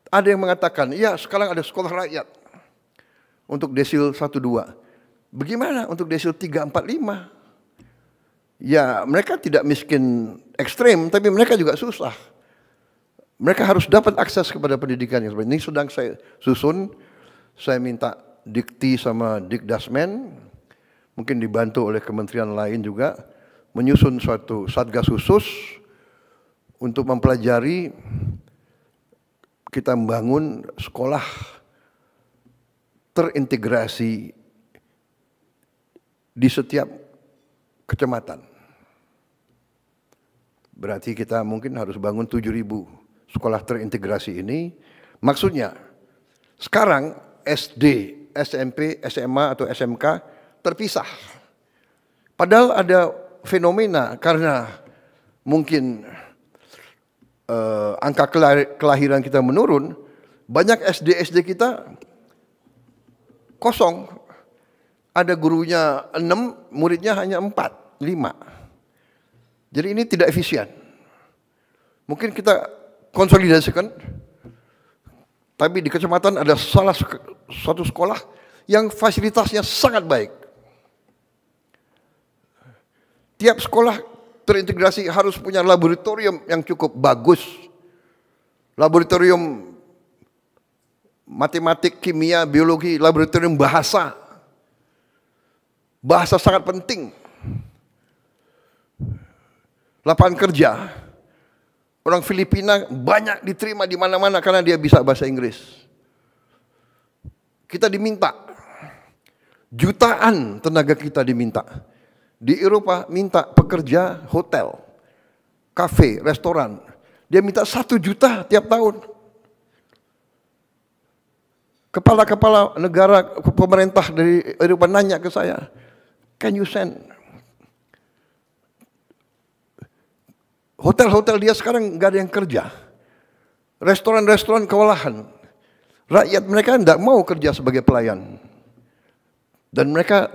Speaker 1: Ada yang mengatakan, ya sekarang ada sekolah rakyat untuk desil 1-2. Bagaimana untuk desil 3-4-5? Ya mereka tidak miskin ekstrem, tapi mereka juga susah. Mereka harus dapat akses kepada pendidikan yang seperti ini. Ini sedang saya susun, saya minta Dikti sama Dikdasmen, mungkin dibantu oleh kementerian lain juga, menyusun suatu satgas khusus untuk mempelajari kita membangun sekolah terintegrasi di setiap kecamatan. Berarti kita mungkin harus bangun 7.000 sekolah terintegrasi ini. Maksudnya sekarang SD, SMP, SMA atau SMK terpisah. Padahal ada fenomena karena mungkin angka kelahiran kita menurun, banyak SD kita kosong. Ada gurunya 6, muridnya hanya 4, 5. Jadi ini tidak efisien. Mungkin kita konsolidasikan, tapi di kecamatan ada satu sekolah yang fasilitasnya sangat baik. Tiap sekolah terintegrasi harus punya laboratorium yang cukup bagus. Laboratorium matematik, kimia, biologi, laboratorium bahasa. Bahasa sangat penting. Lapangan kerja. Orang Filipina banyak diterima di mana-mana karena dia bisa bahasa Inggris. Kita diminta, jutaan tenaga kita diminta. Di Eropa minta pekerja hotel, kafe, restoran. Dia minta 1 juta tiap tahun. Kepala-kepala negara, pemerintah dari Eropa nanya ke saya, can you send? Hotel-hotel dia sekarang nggak ada yang kerja. Restoran-restoran kewalahan. Rakyat mereka tidak mau kerja sebagai pelayan. Dan mereka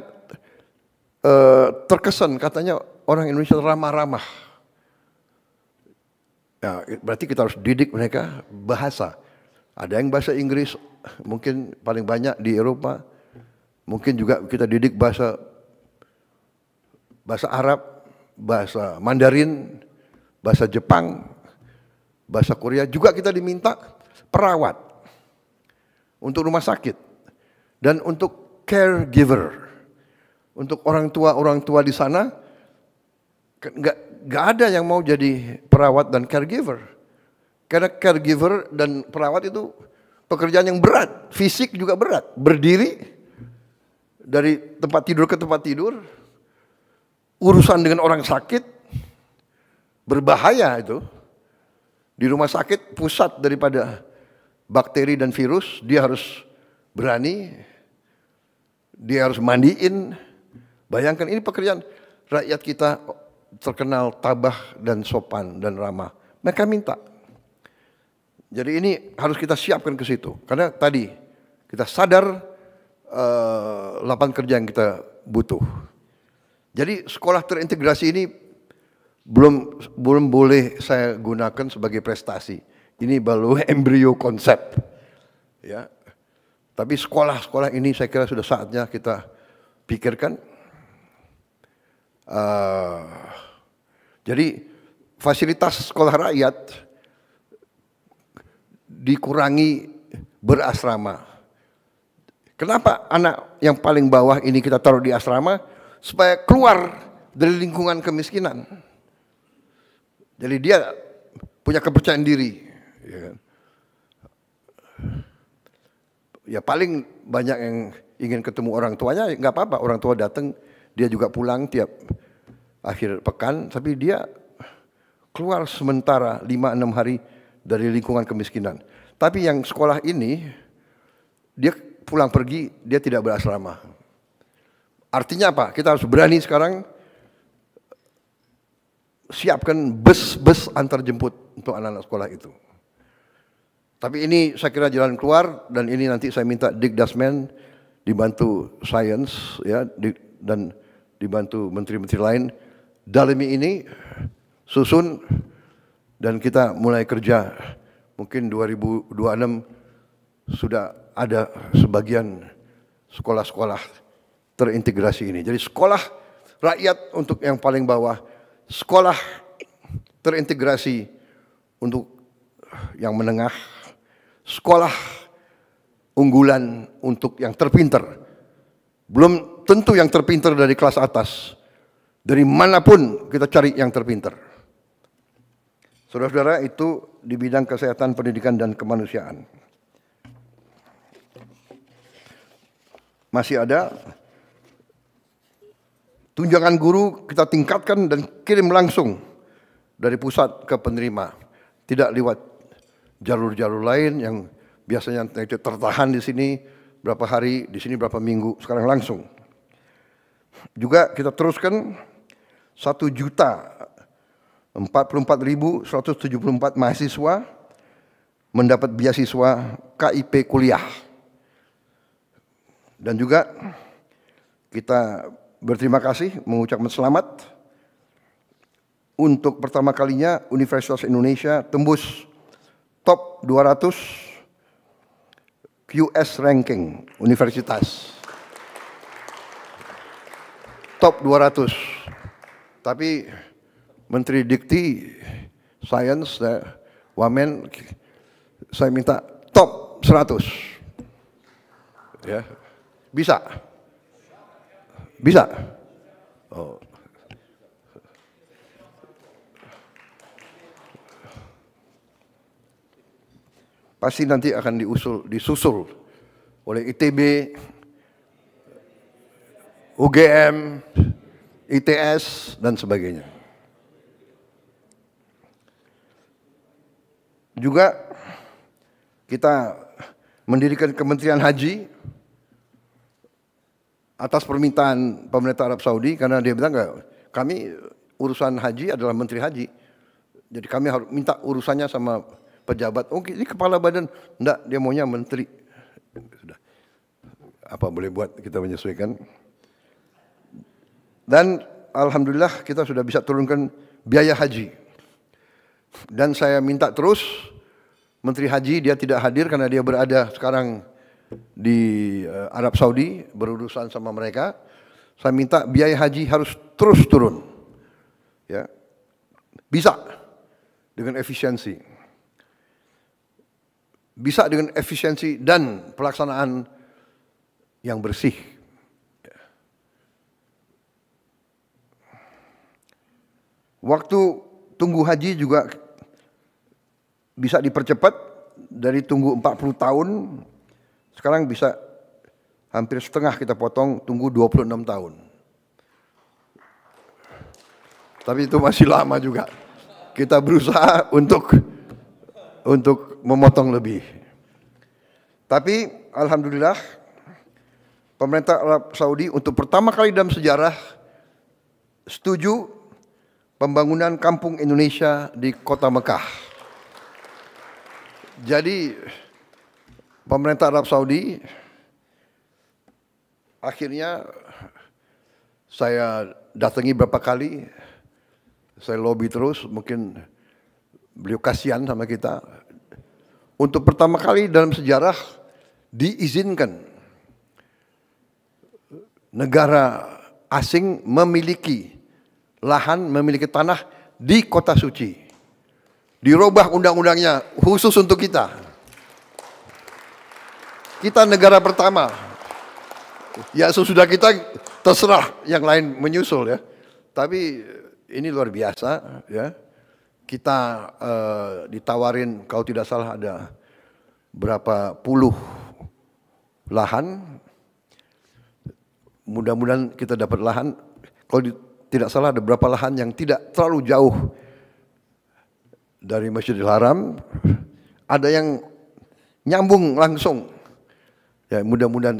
Speaker 1: terkesan katanya orang Indonesia ramah-ramah. Ya, berarti kita harus didik mereka bahasa. Ada yang bahasa Inggris, mungkin paling banyak di Eropa. Mungkin juga kita didik bahasa Arab, bahasa Mandarin, bahasa Jepang, bahasa Korea. Juga kita diminta perawat untuk rumah sakit dan untuk caregiver, untuk orang tua di sana. Nggak ada yang mau jadi perawat dan caregiver, karena caregiver dan perawat itu pekerjaan yang berat, fisik juga berat, berdiri dari tempat tidur ke tempat tidur, urusan dengan orang sakit. Berbahaya itu. Di rumah sakit pusat daripada bakteri dan virus, dia harus berani, dia harus mandiin. Bayangkan ini pekerjaan. Rakyat kita terkenal tabah dan sopan dan ramah. Mereka minta. Jadi ini harus kita siapkan ke situ. Karena tadi kita sadar lapangan kerja yang kita butuh. Jadi sekolah terintegrasi ini belum boleh saya gunakan sebagai prestasi. Ini baru embrio konsep. Ya. Tapi sekolah-sekolah ini saya kira sudah saatnya kita pikirkan. Jadi fasilitas sekolah rakyat dikurangi berasrama. Kenapa anak yang paling bawah ini kita taruh di asrama? Supaya keluar dari lingkungan kemiskinan. Jadi dia punya kepercayaan diri. Ya kan? Ya paling banyak yang ingin ketemu orang tuanya, nggak apa-apa, orang tua datang, dia juga pulang tiap akhir pekan, tapi dia keluar sementara 5-6 hari dari lingkungan kemiskinan. Tapi yang sekolah ini, dia pulang pergi, dia tidak berasrama. Artinya apa? Kita harus berani sekarang siapkan bus-bus antar jemput untuk anak-anak sekolah itu. Tapi ini saya kira jalan keluar, dan ini nanti saya minta Dikdasmen dibantu Sains ya, dan dibantu menteri-menteri lain dalami ini, susun, dan kita mulai kerja. Mungkin 2026 sudah ada sebagian sekolah-sekolah terintegrasi ini. Jadi sekolah rakyat untuk yang paling bawah, sekolah terintegrasi untuk yang menengah, sekolah unggulan untuk yang terpinter. Belum tentu yang terpinter dari kelas atas. Dari manapun kita cari yang terpinter. Saudara-saudara, itu di bidang kesehatan, pendidikan, dan kemanusiaan. Masih ada tunjangan guru kita tingkatkan dan kirim langsung dari pusat ke penerima. Tidak lewat jalur-jalur lain yang biasanya tertahan di sini berapa hari, di sini berapa minggu, sekarang langsung. Juga kita teruskan 1.044.174 mahasiswa mendapat beasiswa KIP kuliah. Dan juga kita berterima kasih, mengucapkan selamat untuk pertama kalinya Universitas Indonesia tembus top 200 QS ranking universitas. Top 200. Tapi Menteri Dikti, Sains, Wamen, saya minta top 100. Ya, bisa? Bisa? Oh. Pasti nanti akan disusul oleh ITB, UGM, ITS, dan sebagainya. Juga kita mendirikan Kementerian Haji atas permintaan pemerintah Arab Saudi, karena dia bilang enggak, kami urusan haji adalah Menteri Haji. Jadi kami harus minta urusannya sama pejabat. Oh, ini kepala badan. Enggak, dia maunya menteri. Sudah. Apa boleh buat, kita menyesuaikan. Dan alhamdulillah kita sudah bisa turunkan biaya haji. Dan saya minta terus, Menteri Haji dia tidak hadir karena dia berada sekarang di Arab Saudi, berurusan sama mereka. Saya minta biaya haji harus terus turun. Ya. Bisa dengan efisiensi. Bisa dengan efisiensi dan pelaksanaan yang bersih. Waktu tunggu haji juga bisa dipercepat dari tunggu 40 tahun, sekarang bisa hampir setengah kita potong, tunggu 26 tahun. Tapi itu masih lama juga. Kita berusaha untuk memotong lebih. Tapi alhamdulillah pemerintah Arab Saudi untuk pertama kali dalam sejarah setuju pembangunan kampung Indonesia di kota Mekah. Jadi pemerintah Arab Saudi akhirnya saya datangi beberapa kali, saya lobby terus, mungkin beliau kasihan sama kita. Untuk pertama kali dalam sejarah diizinkan negara asing memiliki lahan, memiliki tanah di kota suci. Dirubah undang-undangnya khusus untuk kita. Kita negara pertama. Ya sesudah kita terserah yang lain menyusul ya. Tapi ini luar biasa ya. Kita ditawarin kalau tidak salah ada berapa puluh lahan. Mudah-mudahan kita dapat lahan. Kalau tidak salah ada berapa lahan yang tidak terlalu jauh dari Masjidil Haram. Ada yang nyambung langsung. Ya mudah-mudahan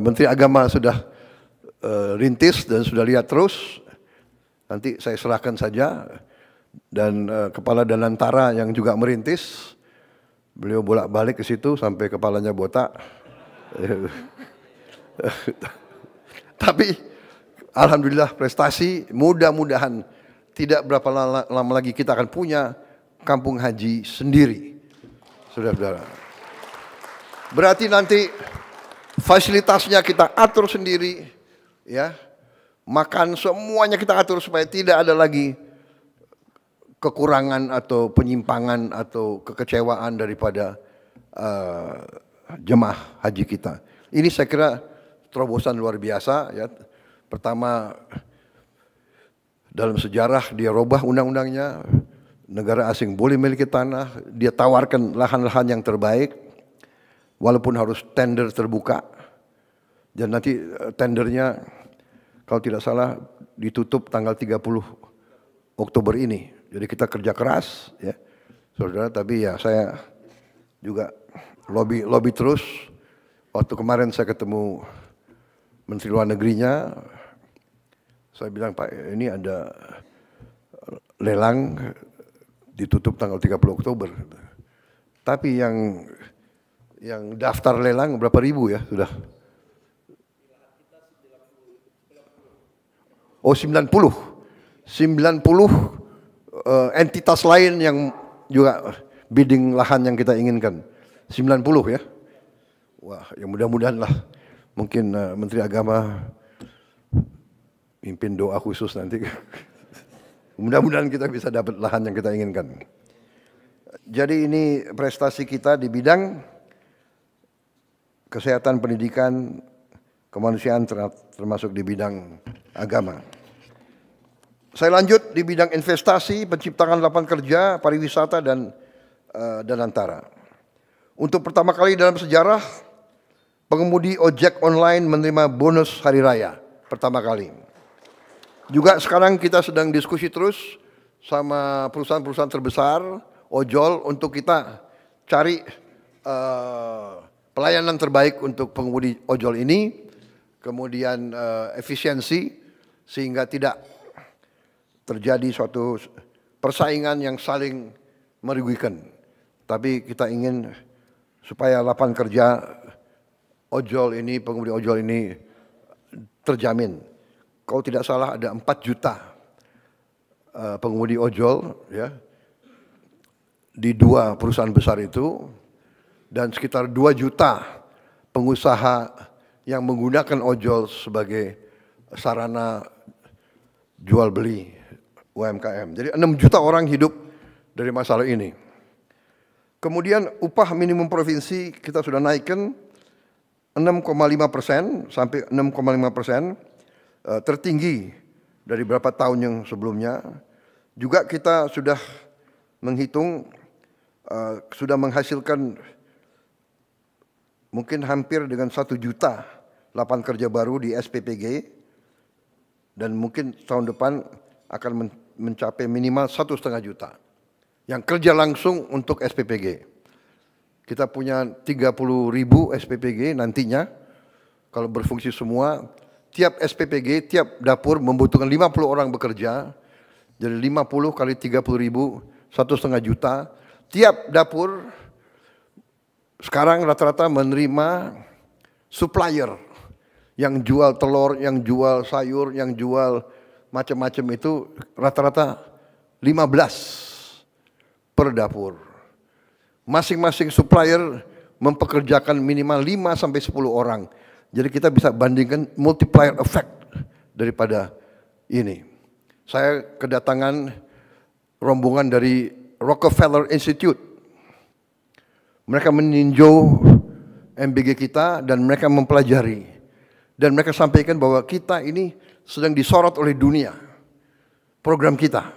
Speaker 1: Menteri Agama sudah rintis dan sudah lihat terus. Nanti saya serahkan saja dan Kepala Danantara yang juga merintis. Beliau bolak-balik ke situ sampai kepalanya botak. Tapi alhamdulillah prestasi, mudah-mudahan tidak berapa lama lagi kita akan punya kampung haji sendiri. Saudara-saudara. Berarti nanti fasilitasnya kita atur sendiri, ya. Makan semuanya kita atur supaya tidak ada lagi kekurangan atau penyimpangan atau kekecewaan daripada jemaah haji kita. Ini saya kira terobosan luar biasa, ya. Pertama, dalam sejarah dia robah undang-undangnya, negara asing boleh memiliki tanah, dia tawarkan lahan-lahan yang terbaik, walaupun harus tender terbuka, dan nanti tendernya kalau tidak salah ditutup tanggal 30 Oktober ini. Jadi kita kerja keras, ya, saudara. Tapi ya saya juga lobby terus. Waktu kemarin saya ketemu Menteri Luar Negerinya, saya bilang Pak ini ada lelang ditutup tanggal 30 Oktober. Tapi yang daftar lelang berapa ribu ya sudah? Oh 90 entitas lain yang juga bidding lahan yang kita inginkan. 90 ya. Wah, ya mudah-mudahan lah mungkin Menteri Agama mimpin doa khusus nanti. Mudah-mudahan kita bisa dapat lahan yang kita inginkan. Jadi ini prestasi kita di bidang kesehatan, pendidikan, kemanusiaan termasuk di bidang agama. Saya lanjut di bidang investasi, penciptaan lapangan kerja, pariwisata dan antara. Untuk pertama kali dalam sejarah, pengemudi ojek online menerima bonus hari raya pertama kali. Juga sekarang kita sedang diskusi terus sama perusahaan-perusahaan terbesar ojol untuk kita cari pelayanan terbaik untuk pengemudi ojol ini, kemudian efisiensi sehingga tidak terjadi suatu persaingan yang saling merugikan. Tapi kita ingin supaya lapangan kerja ojol ini, pengemudi ojol ini terjamin. Kalau tidak salah ada 4 juta pengemudi ojol ya di 2 perusahaan besar itu, dan sekitar 2 juta pengusaha yang menggunakan ojol sebagai sarana jual beli UMKM. Jadi 6 juta orang hidup dari masalah ini. Kemudian upah minimum provinsi kita sudah naikkan 6,5% sampai 6,5%, tertinggi dari beberapa tahun yang sebelumnya. Juga kita sudah menghitung, sudah menghasilkan mungkin hampir dengan 1 juta lapangan kerja baru di SPPG, dan mungkin tahun depan akan mencapai minimal 1,5 juta yang kerja langsung untuk SPPG. Kita punya 30.000 SPPG nantinya kalau berfungsi semua. Tiap SPPG, tiap dapur membutuhkan 50 orang bekerja. Jadi 50 kali 30.000, 1,5 juta. Tiap dapur sekarang rata-rata menerima supplier yang jual telur, yang jual sayur, yang jual macam-macam itu rata-rata 15 per dapur. Masing-masing supplier mempekerjakan minimal 5 sampai 10 orang. Jadi kita bisa bandingkan multiplier effect daripada ini. Saya kedatangan rombongan dari Rockefeller Institute. Mereka meninjau MBG kita dan mereka mempelajari. Dan mereka sampaikan bahwa kita ini sedang disorot oleh dunia, program kita.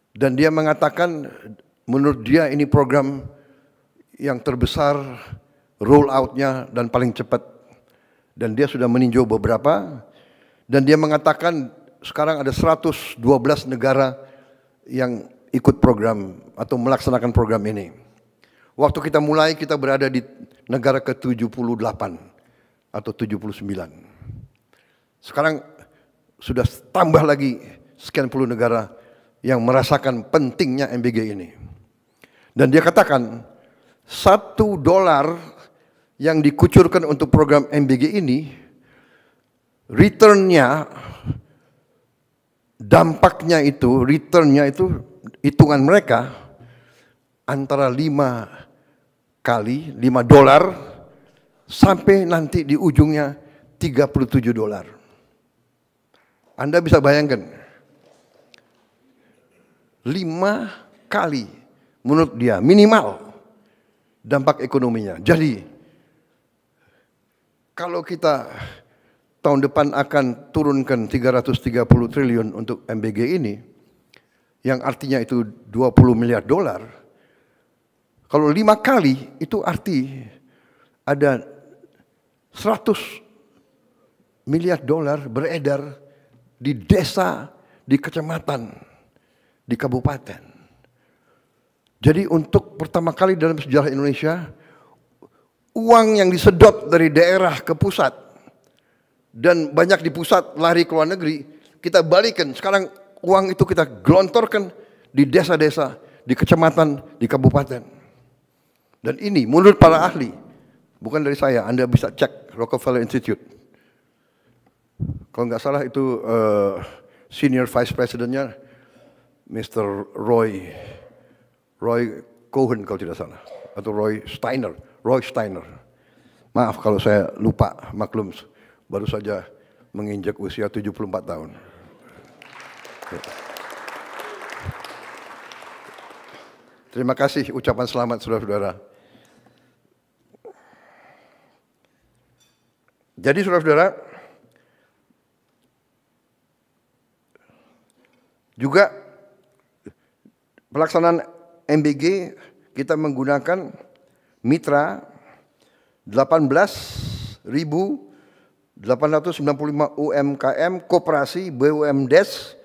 Speaker 1: Dan dia mengatakan menurut dia ini program yang terbesar, roll out-nya dan paling cepat. Dan dia sudah meninjau beberapa, dan dia mengatakan sekarang ada 112 negara yang ikut program atau melaksanakan program ini. Waktu kita mulai, kita berada di negara ke-78 atau 79. Sekarang sudah tambah lagi sekian puluh negara yang merasakan pentingnya MBG ini. Dan dia katakan, $1 yang dikucurkan untuk program MBG ini, returnnya, dampaknya itu, returnnya itu, hitungan mereka, antara $5 sampai nanti di ujungnya $37. Anda bisa bayangkan, 5 kali menurut dia minimal dampak ekonominya. Jadi kalau kita tahun depan akan turunkan 330 triliun untuk MBG ini, yang artinya itu $20 miliar, kalau 5 kali itu arti ada $100 miliar beredar di desa, di kecamatan, di kabupaten. Jadi untuk pertama kali dalam sejarah Indonesia, uang yang disedot dari daerah ke pusat dan banyak di pusat lari ke luar negeri, kita balikan. Sekarang uang itu kita gelontorkan di desa-desa, di kecamatan, di kabupaten. Dan ini menurut para ahli, bukan dari saya, Anda bisa cek Rockefeller Institute. Kalau nggak salah itu senior vice presidentnya Mr. Roy Cohen kalau tidak salah, atau Roy Steiner. Maaf kalau saya lupa, maklum baru saja menginjak usia 74 tahun. Terima kasih ucapan selamat saudara-saudara. Jadi saudara-saudara, juga pelaksanaan MBG kita menggunakan mitra 18.895 UMKM koperasi BUMDes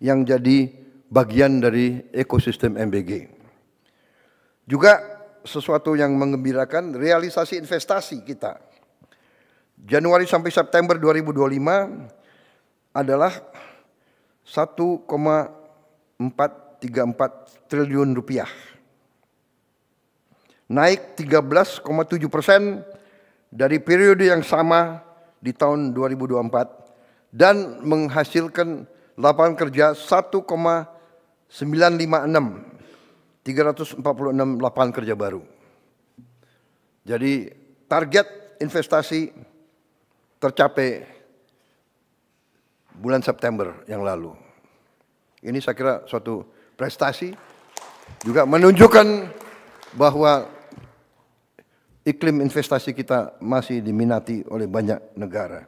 Speaker 1: yang jadi bagian dari ekosistem MBG. Juga sesuatu yang menggembirakan, realisasi investasi kita. Januari sampai September 2025 adalah 1,434 triliun rupiah. Naik 13,7% dari periode yang sama di tahun 2024 dan menghasilkan lapangan kerja 1,956, 346 lapangan kerja baru. Jadi target investasi tercapai bulan September yang lalu. Ini saya kira suatu prestasi, juga menunjukkan bahwa iklim investasi kita masih diminati oleh banyak negara.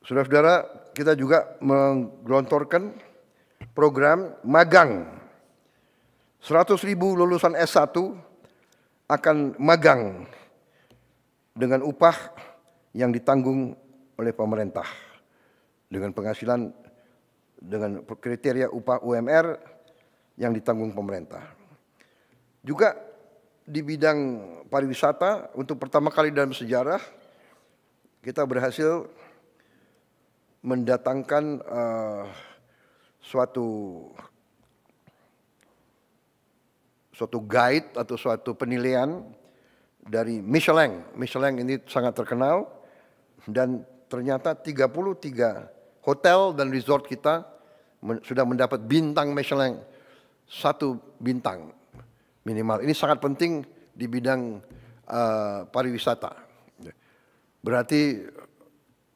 Speaker 1: Saudara-saudara, kita juga menggelontorkan program magang. 100.000 lulusan S1 akan magang dengan upah yang ditanggung oleh pemerintah, dengan penghasilan, dengan kriteria upah UMR yang ditanggung pemerintah. Juga di bidang pariwisata, untuk pertama kali dalam sejarah kita berhasil mendatangkan suatu guide atau suatu penilaian dari Michelin. Michelin ini sangat terkenal, dan ternyata 33 hotel dan resort kita sudah mendapat bintang Michelin, 1 bintang minimal. Ini sangat penting di bidang pariwisata. Berarti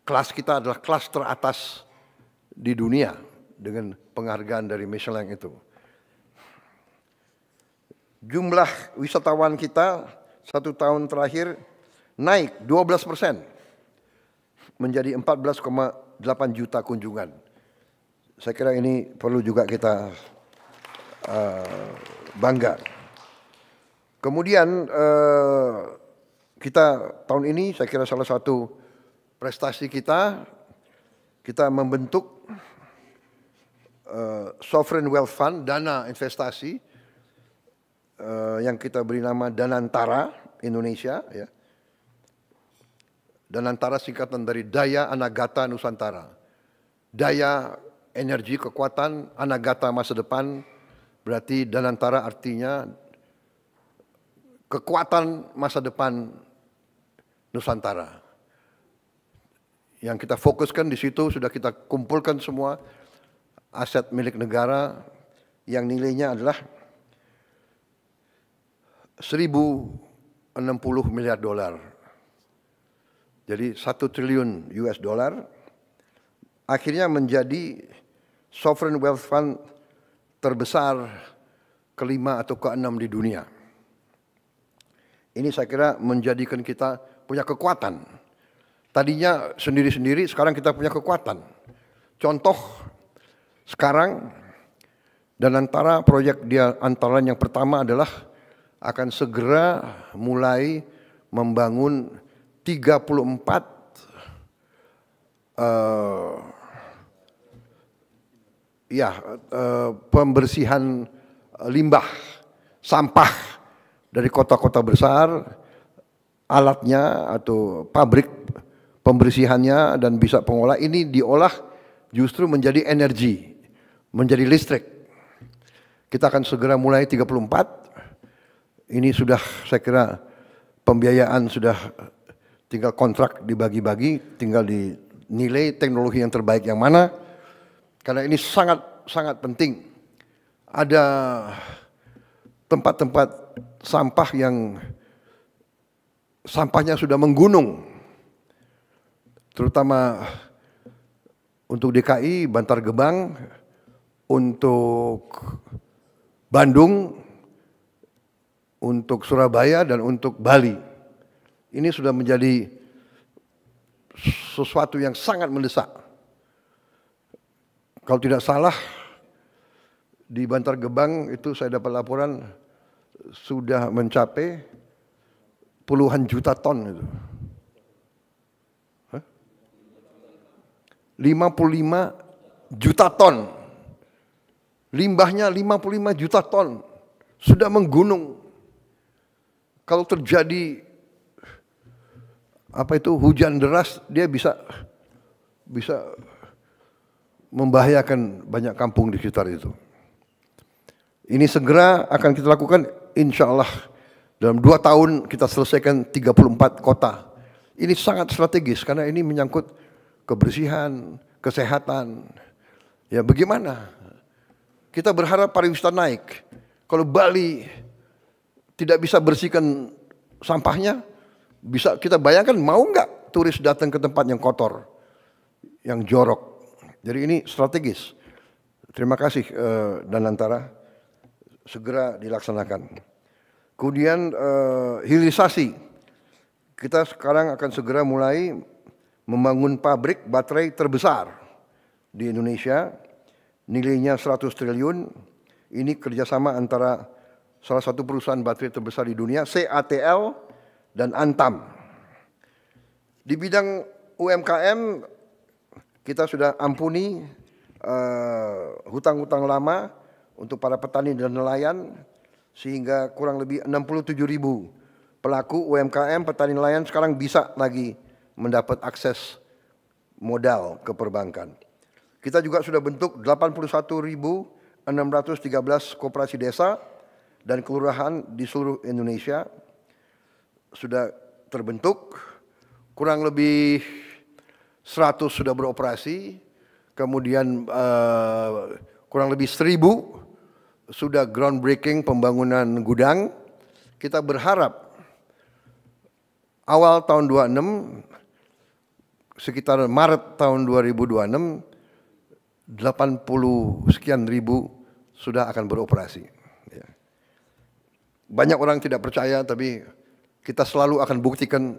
Speaker 1: kelas kita adalah kelas teratas di dunia dengan penghargaan dari Michelin itu. Jumlah wisatawan kita 1 tahun terakhir naik 12% menjadi 14,8 juta kunjungan. Saya kira ini perlu juga kita bangga. Kemudian kita tahun ini saya kira salah satu prestasi kita membentuk Sovereign Wealth Fund, dana investasi yang kita beri nama Danantara Indonesia. Ya. Danantara singkatan dari Daya Anagata Nusantara. Daya, energi, kekuatan, Anagata masa depan, berarti Danantara artinya kekuatan masa depan Nusantara. Yang kita fokuskan di situ sudah kita kumpulkan semua aset milik negara yang nilainya adalah 1.060 miliar dolar. Jadi 1 triliun US dollar akhirnya menjadi sovereign wealth fund terbesar kelima atau keenam di dunia. Ini saya kira menjadikan kita punya kekuatan. Tadinya sendiri-sendiri, sekarang kita punya kekuatan. Contoh sekarang dan antara proyek dia antara yang pertama adalah akan segera mulai membangun 34 pembersihan limbah sampah dari kota-kota besar, alatnya atau pabrik pembersihannya dan bisa pengolah ini diolah justru menjadi energi, menjadi listrik. Kita akan segera mulai 34. Ini sudah saya kira pembiayaan sudah tinggal kontrak dibagi-bagi, tinggal dinilai teknologi yang terbaik yang mana. Karena ini sangat penting. Ada tempat-tempat sampah yang sampahnya sudah menggunung. Terutama untuk DKI, Bantar Gebang, untuk Bandung, untuk Surabaya dan untuk Bali. Ini sudah menjadi sesuatu yang sangat mendesak. Kalau tidak salah di Bantar Gebang itu saya dapat laporan sudah mencapai puluhan juta ton itu. 55 juta ton. Limbahnya 55 juta ton. Sudah menggunung. Kalau terjadi hujan deras, dia bisa membahayakan banyak kampung di sekitar itu. Ini segera akan kita lakukan, insya Allah dalam 2 tahun kita selesaikan 34 kota. Ini sangat strategis karena ini menyangkut kebersihan, kesehatan. Ya bagaimana? Kita berharap pariwisata naik. Kalau Bali tidak bisa bersihkan sampahnya, bisa kita bayangkan mau nggak turis datang ke tempat yang kotor, yang jorok. Jadi ini strategis. Terima kasih Danantara, segera dilaksanakan. Kemudian hilirisasi, kita sekarang akan segera mulai membangun pabrik baterai terbesar di Indonesia, nilainya 100 triliun. Ini kerjasama antara salah satu perusahaan baterai terbesar di dunia, CATL dan Antam. Di bidang UMKM, kita sudah ampuni hutang-hutang lama untuk para petani dan nelayan, sehingga kurang lebih 67.000 pelaku UMKM, petani nelayan sekarang bisa lagi mendapat akses modal ke perbankan. Kita juga sudah bentuk 81.613 koperasi desa dan kelurahan di seluruh Indonesia sudah terbentuk, kurang lebih 100 sudah beroperasi, kemudian kurang lebih 1.000 sudah groundbreaking pembangunan gudang. Kita berharap awal tahun 26, sekitar Maret tahun 2026, 80 sekian ribu sudah akan beroperasi. Banyak orang tidak percaya, tapi kita selalu akan buktikan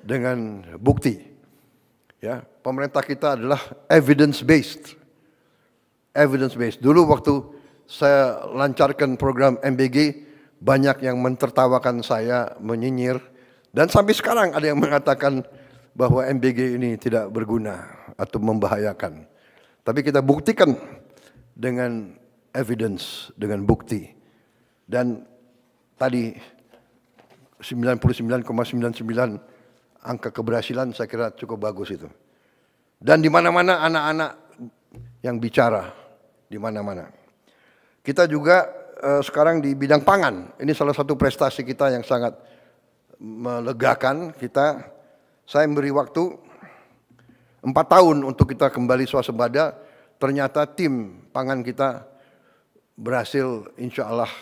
Speaker 1: dengan bukti. Ya, pemerintah kita adalah evidence based. Evidence based. Dulu waktu saya lancarkan program MBG, banyak yang mentertawakan saya, menyinyir, dan sampai sekarang ada yang mengatakan bahwa MBG ini tidak berguna atau membahayakan. Tapi kita buktikan dengan evidence, dengan bukti. Dan tadi 99,99 angka keberhasilan saya kira cukup bagus itu. Dan di mana-mana anak-anak yang bicara, di mana-mana. Kita juga sekarang di bidang pangan, ini salah satu prestasi kita yang sangat melegakan kita. Saya memberi waktu 4 tahun untuk kita kembali swasembada. Ternyata tim pangan kita berhasil insya Allah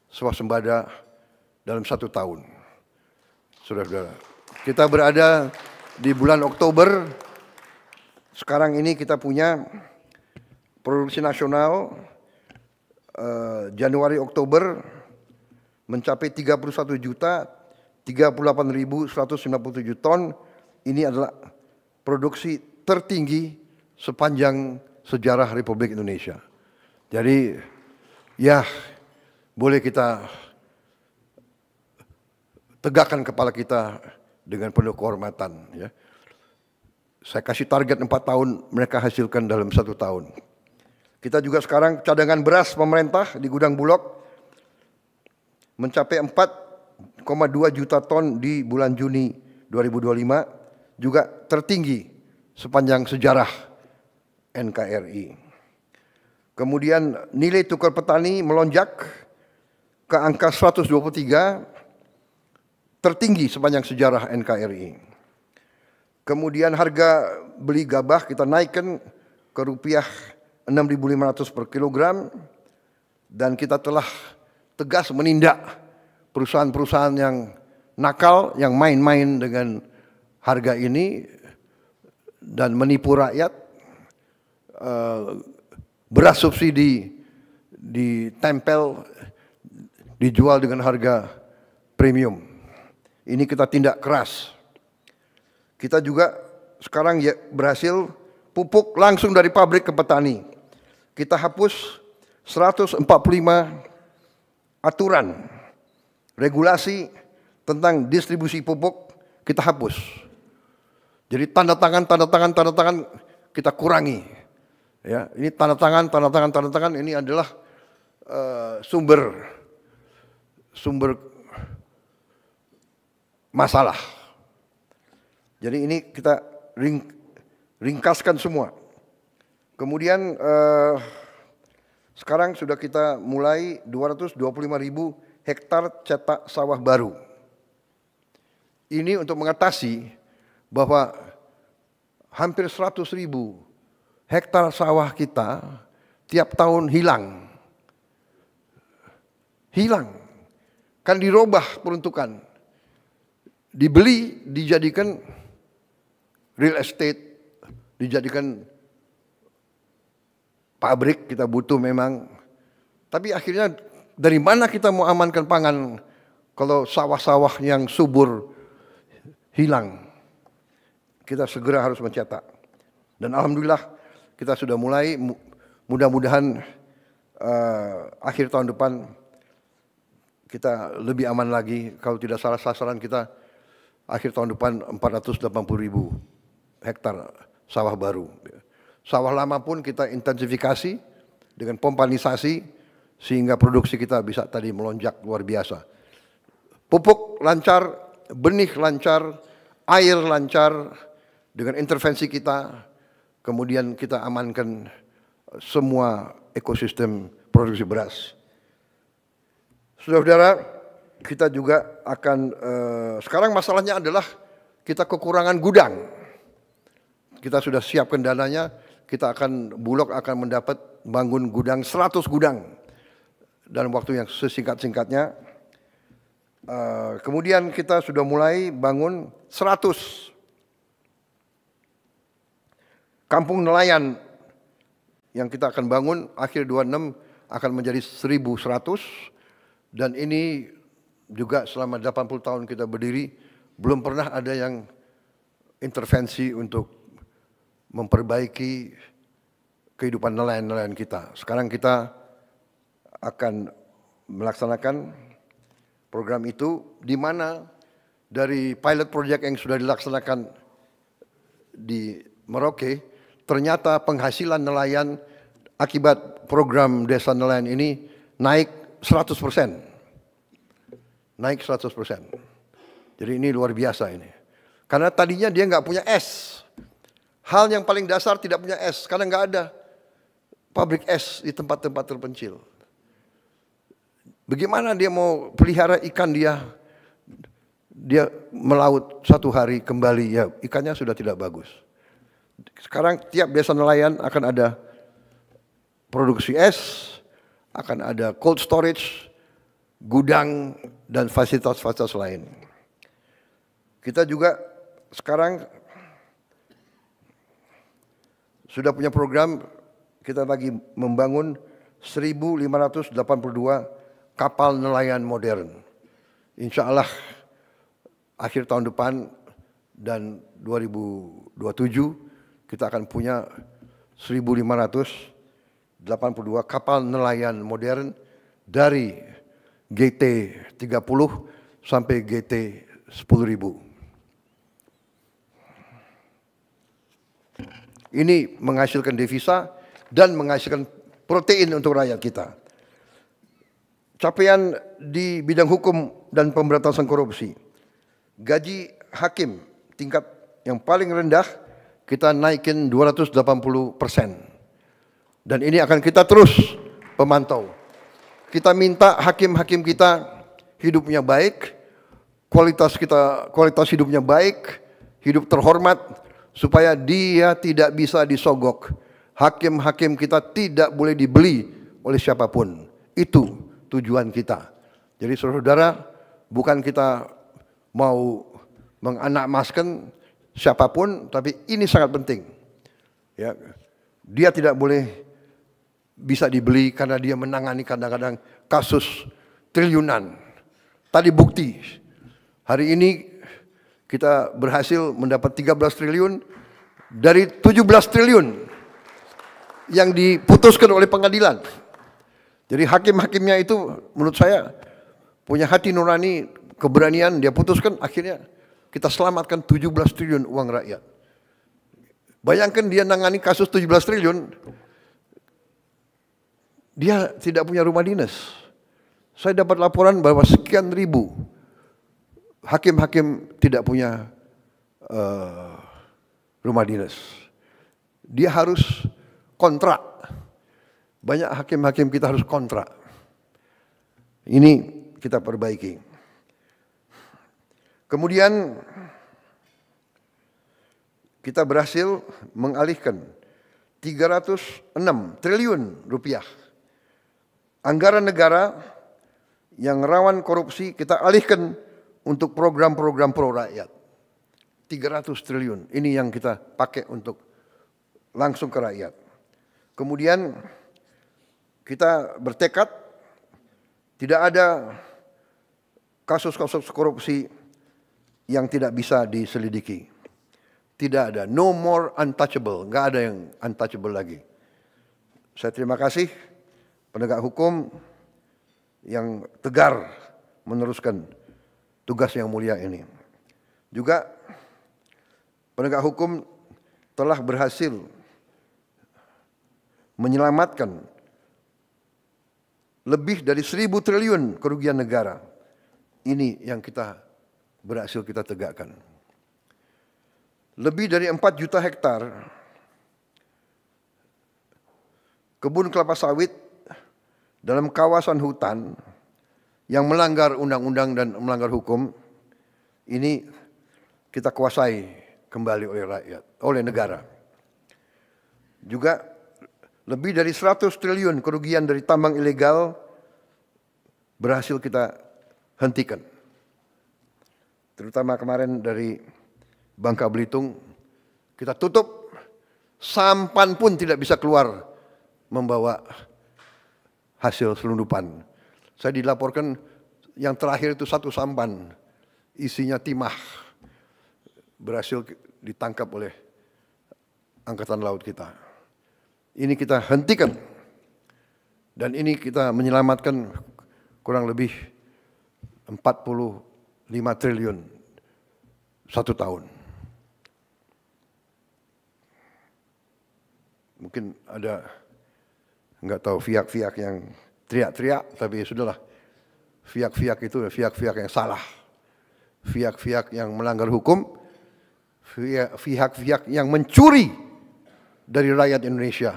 Speaker 1: swasembada dalam 1 tahun. Saudara-saudara, kita berada di bulan Oktober. Sekarang ini kita punya produksi nasional Januari-Oktober mencapai 31.038.157 ton. Ini adalah produksi tertinggi sepanjang sejarah Republik Indonesia. Jadi ya boleh kita tegakkan kepala kita dengan penuh kehormatan. Ya. Saya kasih target 4 tahun, mereka hasilkan dalam 1 tahun. Kita juga sekarang cadangan beras pemerintah di gudang Bulog mencapai 4,2 juta ton di bulan Juni 2025, juga tertinggi sepanjang sejarah NKRI. Kemudian nilai tukar petani melonjak ke angka 123, tertinggi sepanjang sejarah NKRI. Kemudian harga beli gabah kita naikkan ke rupiah 6.500 per kilogram, dan kita telah tegas menindak perusahaan-perusahaan yang nakal, yang main-main dengan harga ini dan menipu rakyat. Beras subsidi ditempel, dijual dengan harga premium. Ini kita tindak keras. Kita juga sekarang ya berhasil pupuk langsung dari pabrik ke petani. Kita hapus 145 aturan, regulasi tentang distribusi pupuk kita hapus. Jadi tanda tangan kita kurangi. Ya, ini tanda tangan ini adalah sumber masalah. Jadi ini kita ringkaskan semua. Kemudian sekarang sudah kita mulai 225.000 hektar cetak sawah baru. Ini untuk mengatasi bahwa hampir 100.000 hektar sawah kita tiap tahun hilang. Kan dirubah peruntukan. Dibeli, dijadikan real estate, dijadikan pabrik, kita butuh memang. Tapi akhirnya dari mana kita mau amankan pangan kalau sawah-sawah yang subur hilang? Kita segera harus mencetak. Dan alhamdulillah kita sudah mulai, mudah-mudahan akhir tahun depan kita lebih aman lagi. Kalau tidak salah sasaran kita akhir tahun depan 480.000 hektar sawah baru. Sawah lama pun kita intensifikasi dengan pompanisasi sehingga produksi kita bisa tadi melonjak luar biasa. Pupuk lancar, benih lancar, air lancar dengan intervensi kita. Kemudian kita amankan semua ekosistem produksi beras. Saudara-saudara, kita juga akan sekarang masalahnya adalah kita kekurangan gudang. Kita sudah siapkan dananya, Bulog akan mendapat bangun gudang 100 gudang dalam waktu yang sesingkat-singkatnya. Kemudian kita sudah mulai bangun 100 kampung nelayan yang kita akan bangun akhir 26 akan menjadi 1.100, dan ini juga selama 80 tahun kita berdiri, belum pernah ada yang intervensi untuk memperbaiki kehidupan nelayan-nelayan kita. Sekarang kita akan melaksanakan program itu, di mana dari pilot project yang sudah dilaksanakan di Merauke, ternyata penghasilan nelayan akibat program desa nelayan ini naik 100%. Naik 100%. Jadi ini luar biasa ini. Karena tadinya dia nggak punya es. Hal yang paling dasar tidak punya es, karena nggak ada pabrik es di tempat-tempat terpencil. Bagaimana dia mau pelihara ikan dia melaut satu hari kembali, ya ikannya sudah tidak bagus. Sekarang tiap desa nelayan akan ada produksi es, akan ada cold storage, gudang, dan fasilitas-fasilitas lain. Kita juga sekarang sudah punya program, kita lagi membangun 1.582 kapal nelayan modern. Insya Allah akhir tahun depan dan 2027 kita akan punya 1.582 kapal nelayan modern dari GT 30 sampai GT 10.000. Ini menghasilkan devisa dan menghasilkan protein untuk rakyat kita. Capaian di bidang hukum dan pemberantasan korupsi. Gaji hakim tingkat yang paling rendah kita naikin 280%. Dan ini akan kita terus pemantau. Kita minta hakim-hakim kita hidupnya baik, kualitas hidupnya baik, hidup terhormat, supaya dia tidak bisa disogok. Hakim-hakim kita tidak boleh dibeli oleh siapapun. Itu tujuan kita. Jadi saudara, bukan kita mau menganakmaskan siapapun, tapi ini sangat penting. Ya, dia tidak boleh bisa dibeli karena dia menangani kadang-kadang kasus triliunan. Tadi bukti, hari ini kita berhasil mendapat 13 triliun dari 17 triliun yang diputuskan oleh pengadilan. Jadi hakim-hakimnya itu menurut saya punya hati nurani, keberanian, dia putuskan, akhirnya kita selamatkan 17 triliun uang rakyat. Bayangkan dia nangani kasus 17 triliun, dia tidak punya rumah dinas. Saya dapat laporan bahwa sekian ribu hakim-hakim tidak punya rumah dinas. Dia harus kontrak. Banyak hakim-hakim kita harus kontrak. Ini kita perbaiki. Kemudian kita berhasil mengalihkan 306 triliun rupiah anggaran negara yang rawan korupsi, kita alihkan untuk program-program pro rakyat. 300 triliun, ini yang kita pakai untuk langsung ke rakyat. Kemudian kita bertekad tidak ada kasus-kasus korupsi yang tidak bisa diselidiki. Tidak ada, no more untouchable, nggak ada yang untouchable lagi. Saya terima kasih penegak hukum yang tegar meneruskan tugas yang mulia ini. Juga penegak hukum telah berhasil menyelamatkan lebih dari 1.000 triliun kerugian negara. Ini yang kita berhasil kita tegakkan. Lebih dari 4 juta hektar kebun kelapa sawit dalam kawasan hutan yang melanggar undang-undang dan melanggar hukum, ini kita kuasai kembali oleh rakyat, oleh negara. Juga lebih dari 100 triliun kerugian dari tambang ilegal berhasil kita hentikan. Terutama kemarin dari Bangka Belitung, kita tutup, sampan pun tidak bisa keluar membawa hasil selundupan. Saya dilaporkan yang terakhir itu satu sampan, isinya timah, berhasil ditangkap oleh Angkatan Laut kita. Ini kita hentikan, dan ini kita menyelamatkan kurang lebih 45 triliun satu tahun. Mungkin ada, nggak tahu, pihak-pihak yang teriak-teriak, tapi ya sudahlah. Pihak-pihak itu pihak-pihak yang salah, pihak-pihak yang melanggar hukum, pihak-pihak yang mencuri dari rakyat Indonesia,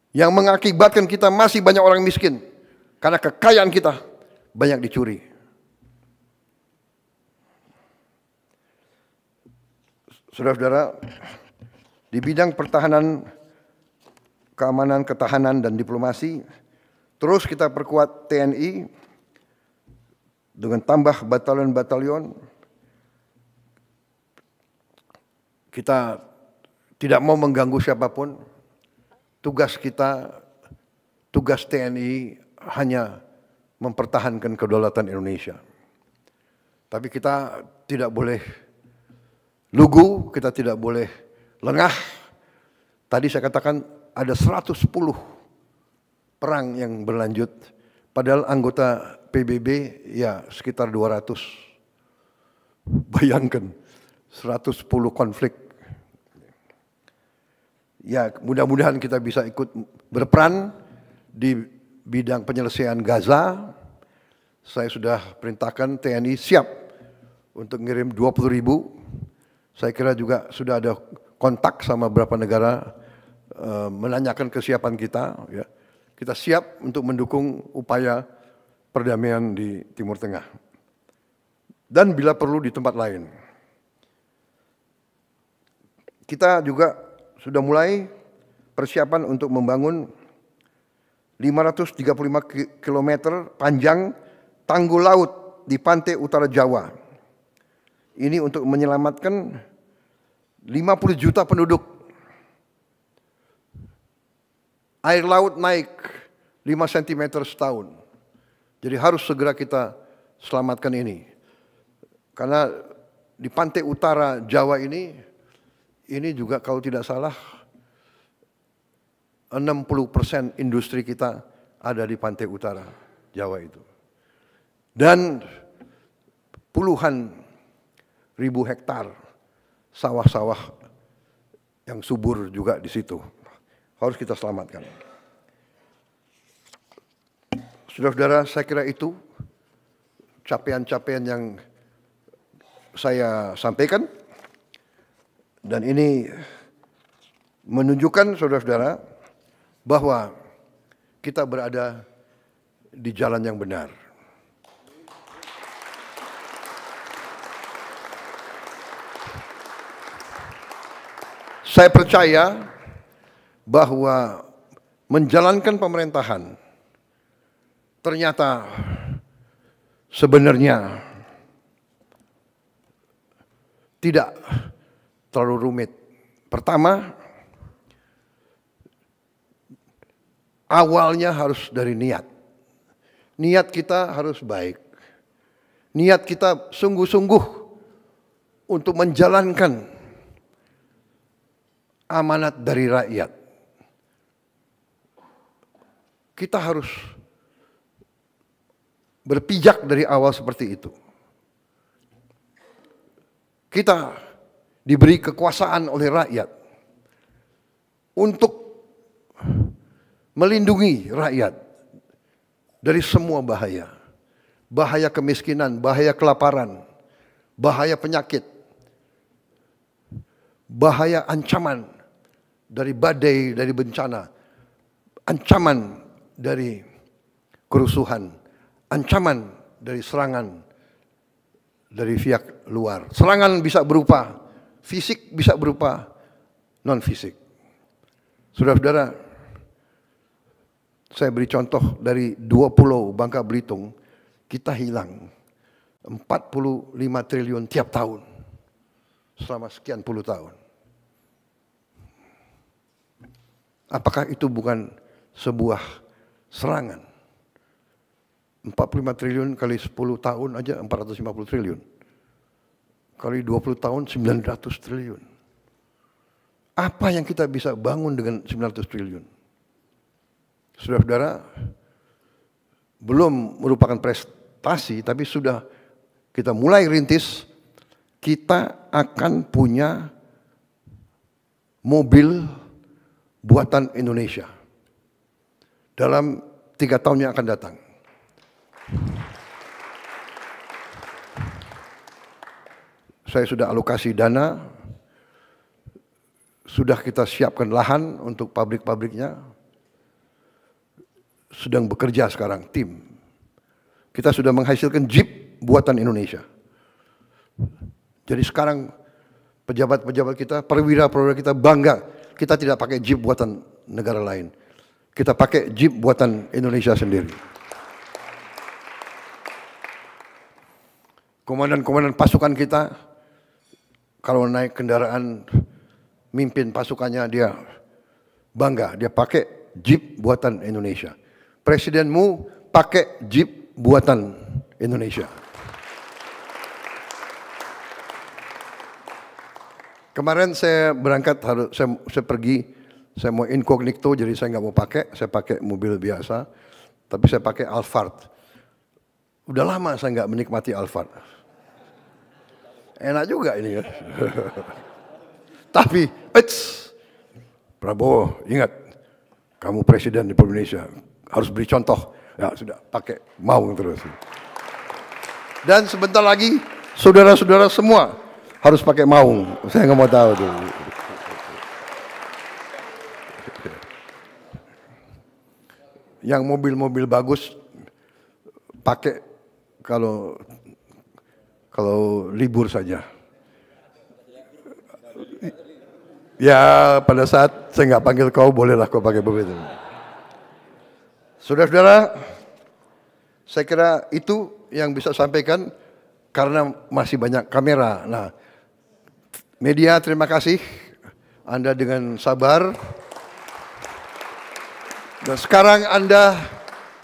Speaker 1: yang mengakibatkan kita masih banyak orang miskin karena kekayaan kita banyak dicuri. Saudara-saudara, di bidang pertahanan, keamanan, ketahanan, dan diplomasi, terus kita perkuat TNI dengan tambah batalion-batalion. Kita tidak mau mengganggu siapapun. Tugas kita, tugas TNI hanya mempertahankan kedaulatan Indonesia. Tapi kita tidak boleh lugu, kita tidak boleh lengah. Tadi saya katakan ada 110 perang yang berlanjut, padahal anggota PBB ya sekitar 200. Bayangkan 110 konflik. Ya, mudah-mudahan kita bisa ikut berperan di bidang penyelesaian Gaza. Saya sudah perintahkan TNI siap untuk ngirim 20.000. Saya kira juga sudah ada kontak sama beberapa negara menanyakan kesiapan kita. Ya. Kita siap untuk mendukung upaya perdamaian di Timur Tengah. Dan bila perlu di tempat lain. Kita juga sudah mulai persiapan untuk membangun 535 km panjang tanggul laut di pantai utara Jawa. Ini untuk menyelamatkan 50 juta penduduk. Air laut naik 5 cm setahun. Jadi harus segera kita selamatkan ini. Karena di pantai utara Jawa ini juga kalau tidak salah 60% industri kita ada di pantai utara Jawa itu. Dan puluhan ribu hektar sawah-sawah yang subur juga di situ. Harus kita selamatkan. Saudara-saudara, saya kira itu capaian-capaian yang saya sampaikan. Dan ini menunjukkan saudara-saudara bahwa kita berada di jalan yang benar. Saya percaya bahwa menjalankan pemerintahan ternyata sebenarnya tidak terlalu rumit. Pertama, awalnya harus dari niat. Niat kita harus baik. Niat kita sungguh-sungguh untuk menjalankan amanat dari rakyat. Kita harus berpijak dari awal seperti itu. Kita diberi kekuasaan oleh rakyat untuk melindungi rakyat dari semua bahaya. Bahaya kemiskinan, bahaya kelaparan, bahaya penyakit, bahaya ancaman dari badai, dari bencana, ancaman dari kerusuhan, ancaman dari serangan dari pihak luar. Serangan bisa berupa fisik, bisa berupa non-fisik. Saudara-saudara, saya beri contoh dari 2 pulau Bangka Belitung, kita hilang 45 triliun tiap tahun selama sekian puluh tahun. Apakah itu bukan sebuah serangan? 45 triliun kali 10 tahun aja 450 triliun. Kali 20 tahun 900 triliun. Apa yang kita bisa bangun dengan 900 triliun? Saudara-saudara, belum merupakan prestasi, tapi sudah kita mulai rintis, kita akan punya mobil buatan Indonesia dalam 3 tahun yang akan datang. Saya sudah alokasi dana, sudah kita siapkan lahan untuk pabrik-pabriknya, sedang bekerja sekarang tim. Kita sudah menghasilkan Jeep buatan Indonesia. Jadi sekarang pejabat-pejabat kita, perwira-perwira kita bangga, kita tidak pakai Jeep buatan negara lain. Kita pakai Jeep buatan Indonesia sendiri. Komandan-komandan pasukan kita, kalau naik kendaraan, mimpin pasukannya dia bangga, dia pakai Jeep buatan Indonesia. Presidenmu pakai Jeep buatan Indonesia. Kemarin saya berangkat, saya pergi, saya mau incognito, jadi saya nggak mau pakai, saya pakai mobil biasa, tapi saya pakai Alphard. Udah lama saya nggak menikmati Alphard. Enak juga ini ya. Tapi, Prabowo, ingat, kamu presiden di Indonesia, harus beri contoh. Ya sudah, pakai Maung terus. Dan sebentar lagi, saudara-saudara semua harus pakai Maung. Saya nggak mau tahu tuh. Yang mobil-mobil bagus pakai kalau libur saja. Ya pada saat saya nggak panggil kau, bolehlah kau pakai mobil itu. Saudara-saudara, saya kira itu yang bisa sampaikan karena masih banyak kamera. Nah, media terima kasih Anda dengan sabar. Dan sekarang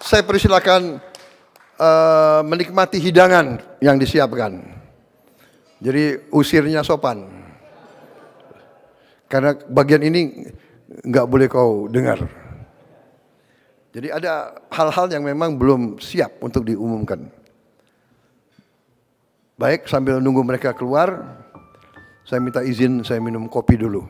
Speaker 1: saya persilakan menikmati hidangan yang disiapkan. Jadi usirnya sopan. Karena bagian ini nggak boleh kau dengar. Jadi ada hal-hal yang memang belum siap untuk diumumkan. Baik, sambil nunggu mereka keluar, saya minta izin saya minum kopi dulu.